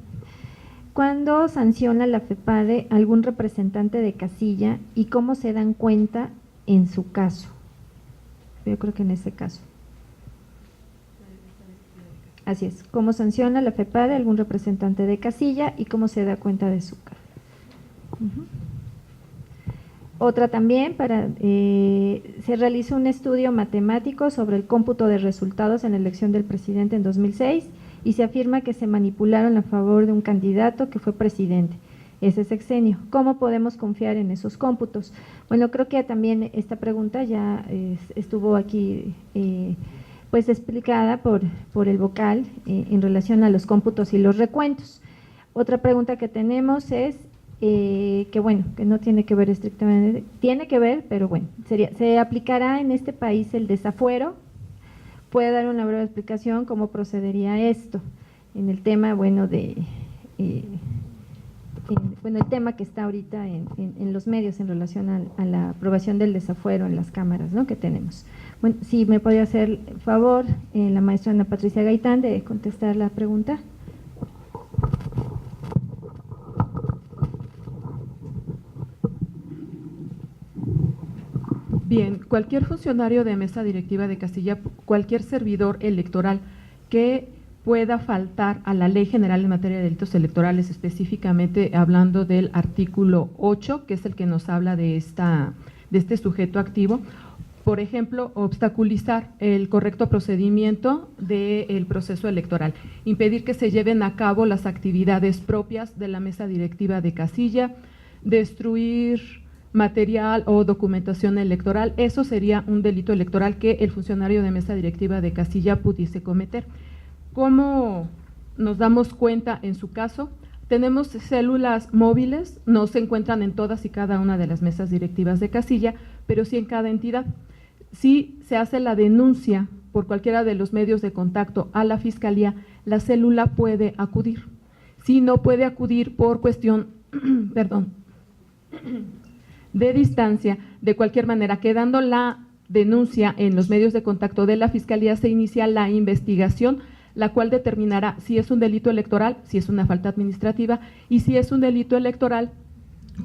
¿Cuándo sanciona la FEPADE algún representante de casilla y cómo se dan cuenta en su caso? Yo creo que en ese caso. Así es, ¿cómo sanciona la FEPADE algún representante de casilla y cómo se da cuenta de su caso? Otra también, se realizó un estudio matemático sobre el cómputo de resultados en la elección del presidente en 2006 y se afirma que se manipularon a favor de un candidato que fue presidente ese sexenio. ¿Cómo podemos confiar en esos cómputos? Bueno, creo que también esta pregunta ya estuvo aquí pues explicada por el vocal en relación a los cómputos y los recuentos. Otra pregunta que tenemos es que bueno, que no tiene que ver estrictamente, tiene que ver, pero bueno, ¿se aplicará en este país el desafuero? ¿Puede dar una breve explicación cómo procedería esto en el tema, bueno, el tema que está ahorita en los medios en relación a la aprobación del desafuero en las cámaras, ¿no?, que tenemos? Bueno, si me podría hacer el favor la maestra Ana Patricia Gaitán de contestar la pregunta. Bien, cualquier funcionario de mesa directiva de casilla, cualquier servidor electoral que pueda faltar a la Ley General en materia de delitos electorales, específicamente hablando del artículo 8, que es el que nos habla de este sujeto activo, por ejemplo, obstaculizar el correcto procedimiento del proceso electoral, impedir que se lleven a cabo las actividades propias de la mesa directiva de casilla, destruir material o documentación electoral, eso sería un delito electoral que el funcionario de mesa directiva de casilla pudiese cometer. ¿Cómo nos damos cuenta en su caso? Tenemos células móviles, no se encuentran en todas y cada una de las mesas directivas de casilla, pero sí en cada entidad. Si se hace la denuncia por cualquiera de los medios de contacto a la Fiscalía, la célula puede acudir. Si no puede acudir por cuestión, de distancia, de cualquier manera, quedando la denuncia en los medios de contacto de la Fiscalía, se inicia la investigación, la cual determinará si es un delito electoral, si es una falta administrativa, y si es un delito electoral,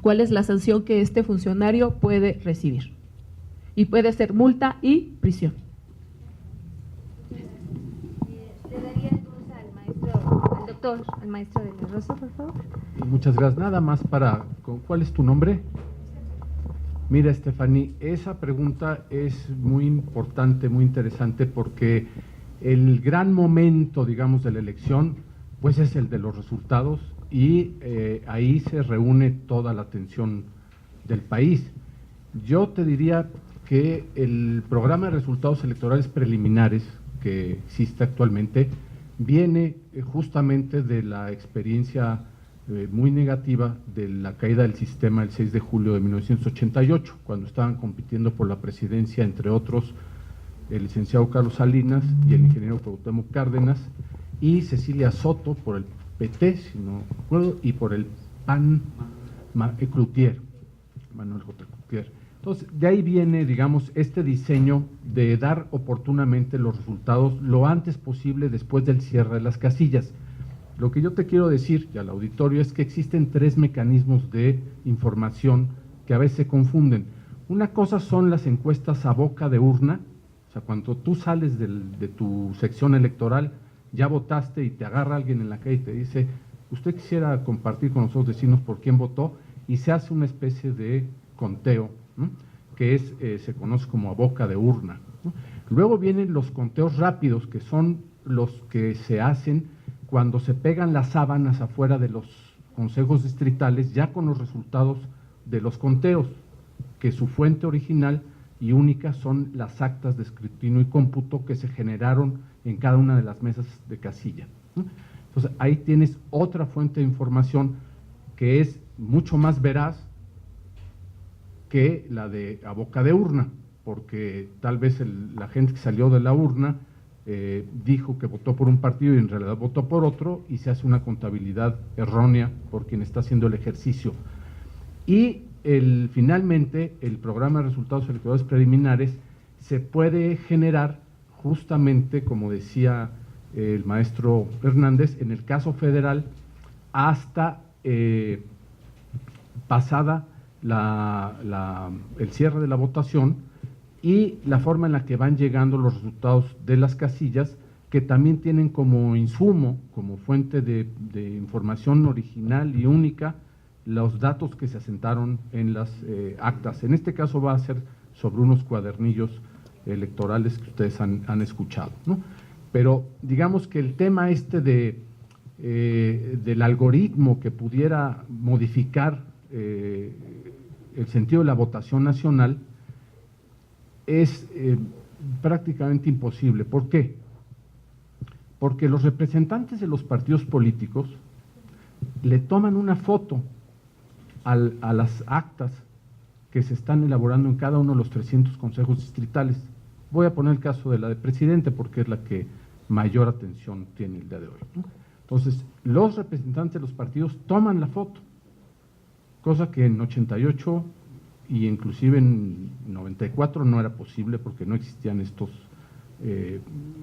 cuál es la sanción que este funcionario puede recibir. Y puede ser multa y prisión. Le daría entonces al doctor, al maestro de la Rosa, por favor. Muchas gracias. Nada más ¿cuál es tu nombre? Mira, Estefaní, esa pregunta es muy importante, muy interesante, porque el gran momento, digamos, de la elección, pues es el de los resultados, y ahí se reúne toda la atención del país. Yo te diría que el programa de resultados electorales preliminares que existe actualmente viene justamente de la experiencia muy negativa de la caída del sistema el 6 de julio de 1988, cuando estaban compitiendo por la presidencia, entre otros, el licenciado Carlos Salinas y el ingeniero Cuauhtémoc Cárdenas, y Cecilia Soto por el PT, si no recuerdo, y por el PAN, Cloutier, Manuel J. Cloutier. Entonces, de ahí viene, digamos, este diseño de dar oportunamente los resultados lo antes posible después del cierre de las casillas. Lo que yo te quiero decir, y al auditorio, es que existen 3 mecanismos de información que a veces se confunden. Una cosa son las encuestas a boca de urna, o sea, cuando tú sales de tu sección electoral, ya votaste y te agarra alguien en la calle y te dice, usted quisiera compartir con nosotros, decirnos por quién votó, y se hace una especie de conteo, ¿no?, que se conoce como a boca de urna, ¿no? Luego vienen los conteos rápidos, que son los que se hacen cuando se pegan las sábanas afuera de los consejos distritales, ya con los resultados de los conteos, que su fuente original y única son las actas de escrutinio y cómputo que se generaron en cada una de las mesas de casilla, ¿no? Entonces, ahí tienes otra fuente de información que es mucho más veraz que la de a boca de urna, porque tal vez la gente que salió de la urna dijo que votó por un partido y en realidad votó por otro, y se hace una contabilidad errónea por quien está haciendo el ejercicio. Y finalmente, el programa de resultados electorales preliminares se puede generar justamente, como decía el maestro Hernández, en el caso federal, hasta pasada el cierre de la votación, y la forma en la que van llegando los resultados de las casillas, que también tienen como insumo, como fuente de información original y única, los datos que se asentaron en las actas. En este caso va a ser sobre unos cuadernillos electorales que ustedes han escuchado, ¿no? Pero digamos que el tema del algoritmo que pudiera modificar el sentido de la votación nacional es prácticamente imposible. ¿Por qué? Porque los representantes de los partidos políticos le toman una foto a las actas que se están elaborando en cada uno de los 300 consejos distritales. Voy a poner el caso de la de presidente porque es la que mayor atención tiene el día de hoy, ¿no? Entonces, los representantes de los partidos toman la foto, cosa que en 88 y inclusive en 94 no era posible porque no existían estos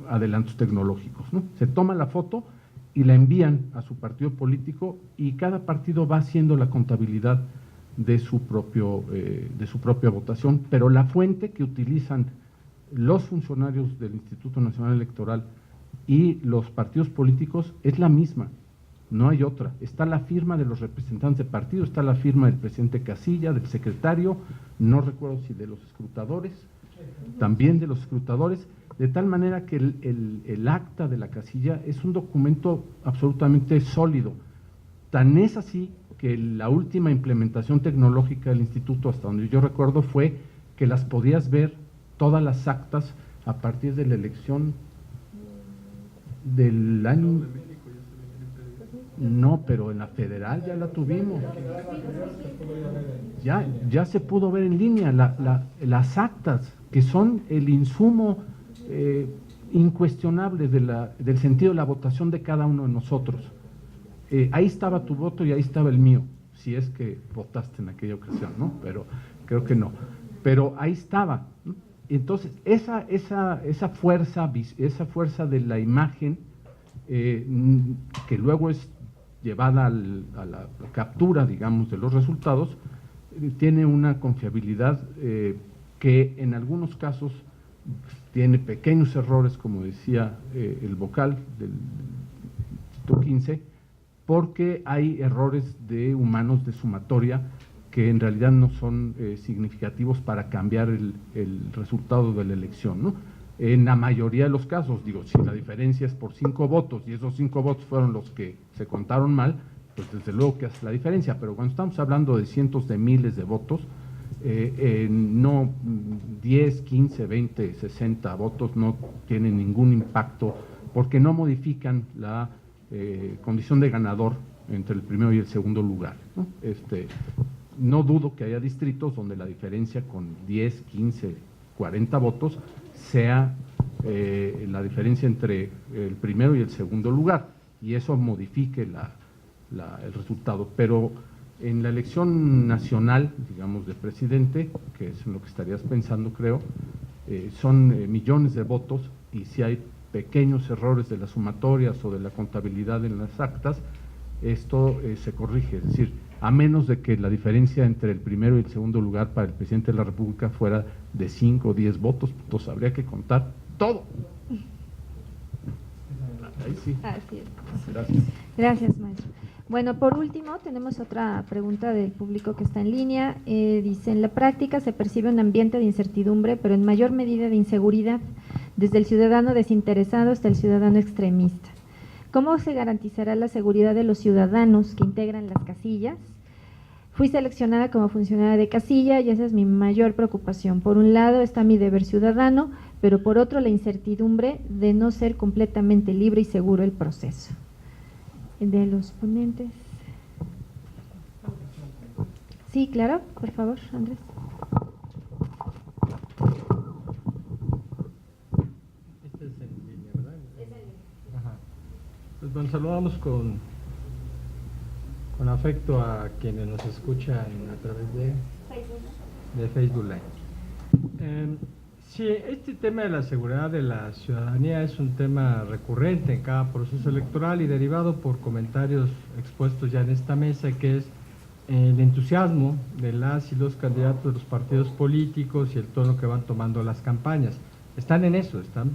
adelantos tecnológicos, ¿no? Se toma la foto y la envían a su partido político, y cada partido va haciendo la contabilidad de su propia votación, pero la fuente que utilizan los funcionarios del Instituto Nacional Electoral y los partidos políticos es la misma, no hay otra. Está la firma de los representantes de partido, está la firma del presidente Casilla, del secretario, no recuerdo si de los escrutadores, también de los escrutadores, de tal manera que el acta de la casilla es un documento absolutamente sólido. Tan es así que la última implementación tecnológica del instituto, hasta donde yo recuerdo, fue que las podías ver todas las actas a partir de la elección del año. No, pero en la federal ya la tuvimos. Ya se pudo ver en línea las actas, que son el insumo incuestionable del sentido de la votación de cada uno de nosotros. Ahí estaba tu voto y ahí estaba el mío, si es que votaste en aquella ocasión, ¿no? Pero creo que no. Pero ahí estaba, ¿no? Entonces, esa fuerza de la imagen, que luego es llevada a la captura, digamos, de los resultados, tiene una confiabilidad que en algunos casos tiene pequeños errores, como decía el vocal del Instituto 15, porque hay errores de humanos de sumatoria que en realidad no son significativos para cambiar el resultado de la elección, ¿no? En la mayoría de los casos, digo, si la diferencia es por 5 votos y esos 5 votos fueron los que se contaron mal, pues desde luego que hace la diferencia, pero cuando estamos hablando de cientos de miles de votos, no 10, 15, 20, 60 votos no tienen ningún impacto porque no modifican la condición de ganador entre el primero y el segundo lugar, ¿no? No dudo que haya distritos donde la diferencia con 10, 15, 40 votos sea la diferencia entre el primero y el segundo lugar, y eso modifique el resultado. Pero En la elección nacional, digamos, de presidente, que es en lo que estarías pensando, creo, son millones de votos, y si hay pequeños errores de las sumatorias o de la contabilidad en las actas, esto se corrige. Es decir, a menos de que la diferencia entre el primero y el segundo lugar para el presidente de la República fuera de 5 o 10 votos, pues habría que contar todo. Ahí sí. Así es. Gracias. Gracias, maestro. Bueno, por último, tenemos otra pregunta del público que está en línea. Dice, en la práctica se percibe un ambiente de incertidumbre, pero en mayor medida de inseguridad, desde el ciudadano desinteresado hasta el ciudadano extremista. ¿Cómo se garantizará la seguridad de los ciudadanos que integran las casillas? Fui seleccionada como funcionaria de casilla y esa es mi mayor preocupación. Por un lado está mi deber ciudadano, pero por otro la incertidumbre de no ser completamente libre y seguro el proceso. De los ponentes. Sí, claro, por favor, Andrés. Este es en línea, ¿verdad? Es en línea. Ajá. Pues bueno, saludamos con afecto a quienes nos escuchan a través de Facebook Live. Sí, este tema de la seguridad de la ciudadanía es un tema recurrente en cada proceso electoral y derivado por comentarios expuestos ya en esta mesa, que es el entusiasmo de las y los candidatos de los partidos políticos y el tono que van tomando las campañas. Están en eso, están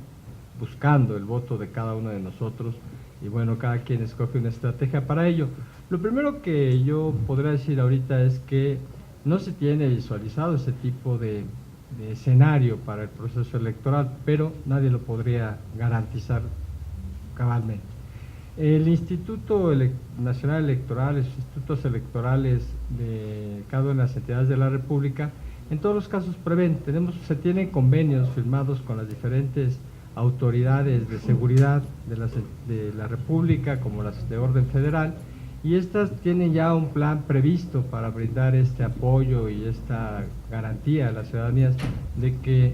buscando el voto de cada uno de nosotros y bueno, cada quien escoge una estrategia para ello. Lo primero que yo podría decir ahorita es que no se tiene visualizado ese tipo de escenario para el proceso electoral, pero nadie lo podría garantizar cabalmente. El Instituto Nacional Electoral, los institutos electorales de cada una de las entidades de la República, en todos los casos prevén, se tienen convenios firmados con las diferentes autoridades de seguridad de la República, como las de orden federal, y estas tienen ya un plan previsto para brindar este apoyo y esta garantía a las ciudadanías de que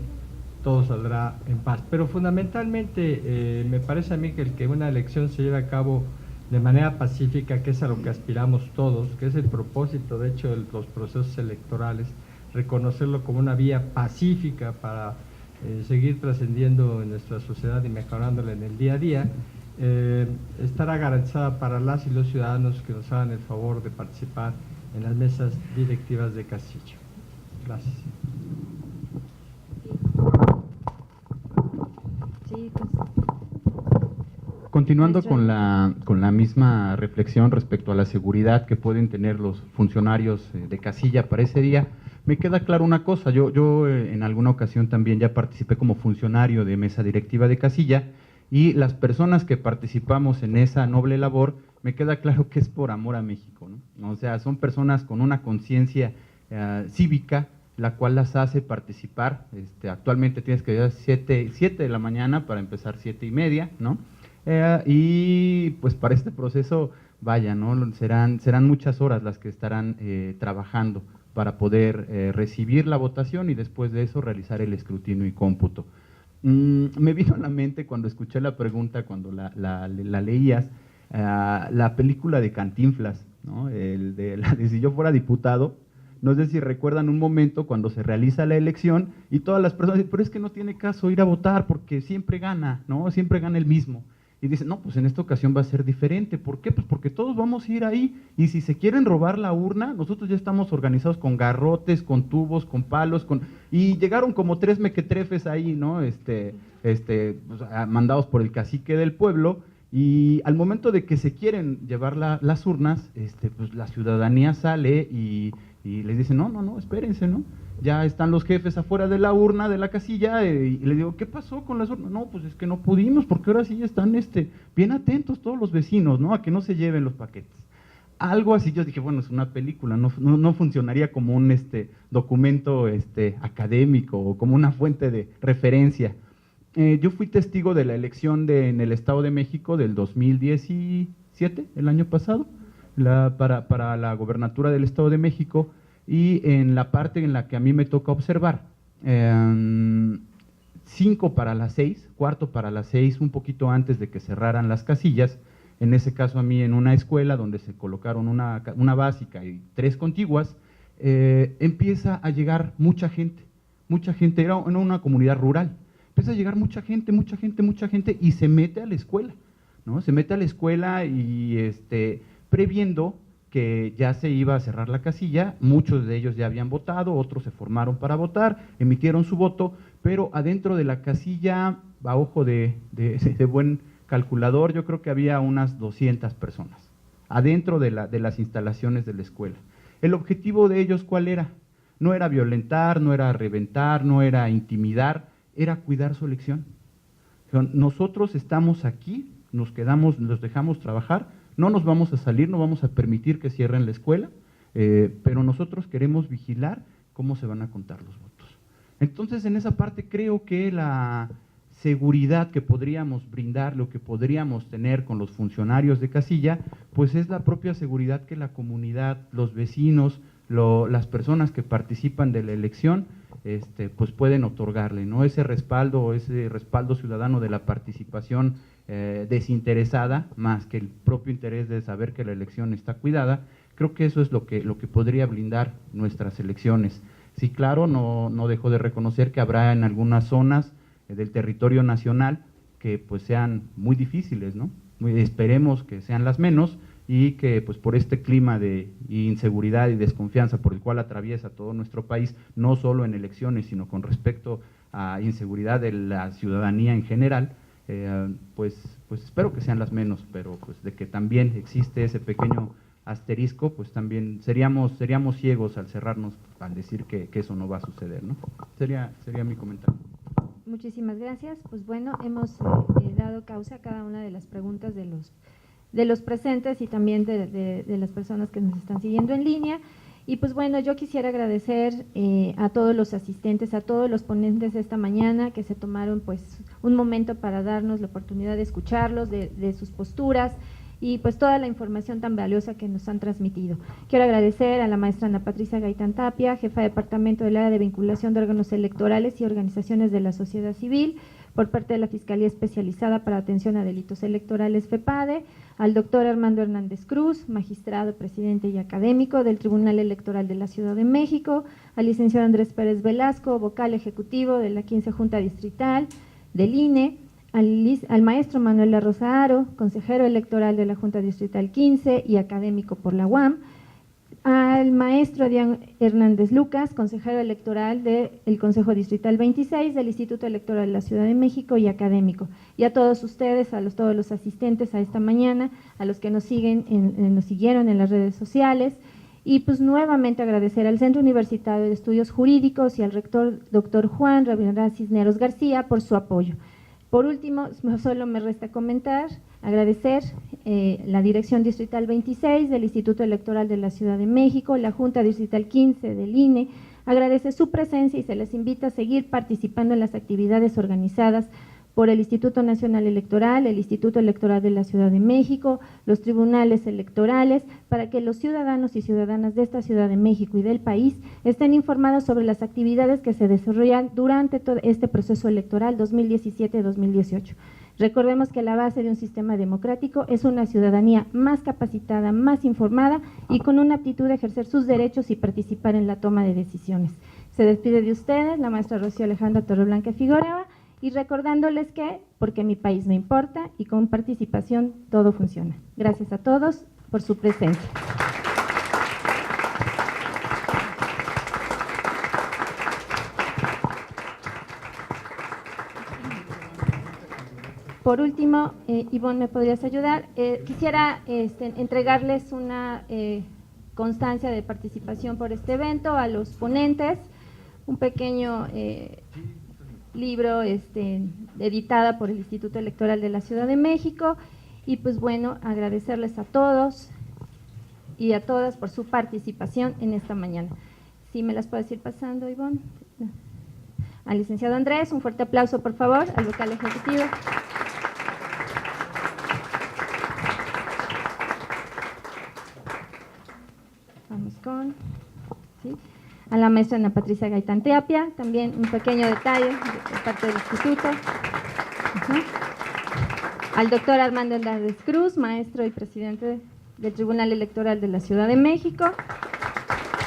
todo saldrá en paz. Pero fundamentalmente me parece a mí que el que una elección se lleve a cabo de manera pacífica, que es a lo que aspiramos todos, que es el propósito de hecho de los procesos electorales, reconocerlo como una vía pacífica para seguir trascendiendo en nuestra sociedad y mejorándola en el día a día, estará garantizada para las y los ciudadanos que nos hagan el favor de participar en las mesas directivas de casilla. Gracias. Sí, pues. Continuando con la misma reflexión respecto a la seguridad que pueden tener los funcionarios de casilla para ese día, me queda claro una cosa. Yo en alguna ocasión también ya participé como funcionario de mesa directiva de casilla, y las personas que participamos en esa noble labor, me queda claro que es por amor a México, ¿no? O sea, son personas con una conciencia cívica, la cual las hace participar. Actualmente tienes que llegar a 7 de la mañana para empezar 7:30, ¿no? Y pues para este proceso, vaya, ¿no? Serán muchas horas las que estarán trabajando para poder recibir la votación y después de eso realizar el escrutinio y cómputo. Me vino a la mente cuando escuché la pregunta, cuando la leías, la película de Cantinflas, ¿no? La de Si yo fuera diputado. No sé si recuerdan un momento cuando se realiza la elección y todas las personas dicen, pero es que no tiene caso ir a votar porque siempre gana, ¿no? Siempre gana el mismo. Y dicen, no, pues en esta ocasión va a ser diferente. ¿Por qué? Pues porque todos vamos a ir ahí y si se quieren robar la urna, nosotros ya estamos organizados con garrotes, con tubos, con palos, y llegaron como 3 mequetrefes ahí, ¿no? Mandados por el cacique del pueblo, y al momento de que se quieren llevar las urnas, pues la ciudadanía sale y les dice, no, espérense, ¿no? Ya están los jefes afuera de la urna, de la casilla, y le digo, ¿qué pasó con las urnas? No, pues es que no pudimos, porque ahora sí están bien atentos todos los vecinos, ¿no? A que no se lleven los paquetes. Algo así. Yo dije, bueno, es una película, no funcionaría como un documento académico o como una fuente de referencia. Yo fui testigo de la elección en el Estado de México del 2017, el año pasado, para la gobernatura del Estado de México, y en la parte en la que a mí me toca observar, 5 para las 6, cuarto para las 6, un poquito antes de que cerraran las casillas, en ese caso a mí en una escuela donde se colocaron una básica y 3 contiguas, empieza a llegar mucha gente, era en una comunidad rural, empieza a llegar mucha gente y se mete a la escuela, ¿no? Se mete a la escuela y previendo que ya se iba a cerrar la casilla, muchos de ellos ya habían votado, otros se formaron para votar, emitieron su voto, pero adentro de la casilla, a ojo de buen calculador, yo creo que había unas 200 personas, adentro de las instalaciones de la escuela. ¿El objetivo de ellos cuál era? No era violentar, no era reventar, no era intimidar, era cuidar su elección. Nosotros estamos aquí, nos quedamos, los dejamos trabajar, no nos vamos a salir, no vamos a permitir que cierren la escuela, pero nosotros queremos vigilar cómo se van a contar los votos. Entonces, en esa parte creo que la seguridad que podríamos brindar, lo que podríamos tener con los funcionarios de casilla, pues es la propia seguridad que la comunidad, los vecinos, las personas que participan de la elección, pues pueden otorgarle, ¿no? Ese respaldo ciudadano de la participación desinteresada, más que el propio interés de saber que la elección está cuidada. Creo que eso es lo que podría blindar nuestras elecciones. Sí, claro, no dejo de reconocer que habrá en algunas zonas del territorio nacional que pues sean muy difíciles, ¿no? Esperemos que sean las menos y que pues por este clima de inseguridad y desconfianza por el cual atraviesa todo nuestro país, no solo en elecciones, sino con respecto a inseguridad de la ciudadanía en general, pues espero que sean las menos, pero pues de que también existe ese pequeño asterisco, pues también seríamos ciegos al cerrarnos, al decir que eso no va a suceder, ¿no? Sería mi comentario. Muchísimas gracias. Pues bueno, hemos dado causa a cada una de las preguntas de los presentes y también de las personas que nos están siguiendo en línea. Y pues bueno, yo quisiera agradecer a todos los asistentes, a todos los ponentes esta mañana que se tomaron pues un momento para darnos la oportunidad de escucharlos, de sus posturas y pues toda la información tan valiosa que nos han transmitido. Quiero agradecer a la maestra Ana Patricia Gaitán Tapia, jefa de departamento del área de vinculación de órganos electorales y organizaciones de la sociedad civil, por parte de la Fiscalía Especializada para Atención a Delitos Electorales FEPADE, al doctor Armando Hernández Cruz, magistrado, presidente y académico del Tribunal Electoral de la Ciudad de México, al licenciado Andrés Pérez Velasco, vocal ejecutivo de la 15 Junta Distrital del INE, al maestro Manuel La Rosa Aro, consejero electoral de la Junta Distrital 15 y académico por la UAM, al maestro Adrián Hernández Lucas, consejero electoral del Consejo Distrital 26 del Instituto Electoral de la Ciudad de México y académico, y a todos ustedes, todos los asistentes a esta mañana, a los que nos siguieron en las redes sociales, y pues nuevamente agradecer al Centro Universitario de Estudios Jurídicos y al rector doctor Juan Rabinerá Cisneros García por su apoyo. Por último, solo me resta agradecer la Dirección Distrital 26 del Instituto Electoral de la Ciudad de México, la Junta Distrital 15 del INE, agradece su presencia y se les invita a seguir participando en las actividades organizadas por el Instituto Nacional Electoral, el Instituto Electoral de la Ciudad de México, los tribunales electorales, para que los ciudadanos y ciudadanas de esta Ciudad de México y del país estén informados sobre las actividades que se desarrollan durante todo este proceso electoral 2017-2018. Recordemos que la base de un sistema democrático es una ciudadanía más capacitada, más informada y con una aptitud de ejercer sus derechos y participar en la toma de decisiones. Se despide de ustedes la maestra Rocío Alejandra Torreblanca Figueroa, y recordándoles que, porque mi país me importa y con participación todo funciona. Gracias a todos por su presencia. Por último, Ivonne, ¿me podrías ayudar? Quisiera entregarles una constancia de participación por este evento a los ponentes, un pequeño libro editada por el Instituto Electoral de la Ciudad de México, y pues bueno, agradecerles a todos y a todas por su participación en esta mañana. ¿Sí me las puedes ir pasando, Ivonne? Al licenciado Andrés, un fuerte aplauso por favor, al vocal ejecutivo. Vamos con... ¿sí? A la maestra Ana Patricia Gaitán Tapia, también un pequeño detalle de parte del instituto. al doctor Armando Hernández Cruz, maestro y presidente del Tribunal Electoral de la Ciudad de México.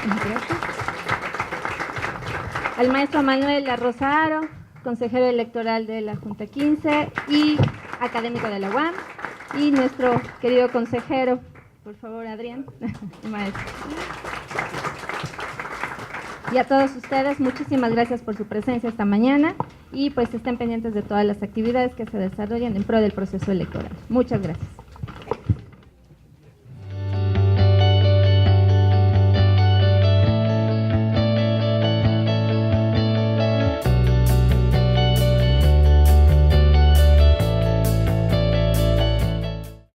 Gracias. Al maestro Manuel La Rosa Haro, consejero electoral de la Junta 15 y académico de la UAM, y nuestro querido consejero, por favor, Adrián, maestro. Y a todos ustedes, muchísimas gracias por su presencia esta mañana y pues estén pendientes de todas las actividades que se desarrollen en pro del proceso electoral. Muchas gracias.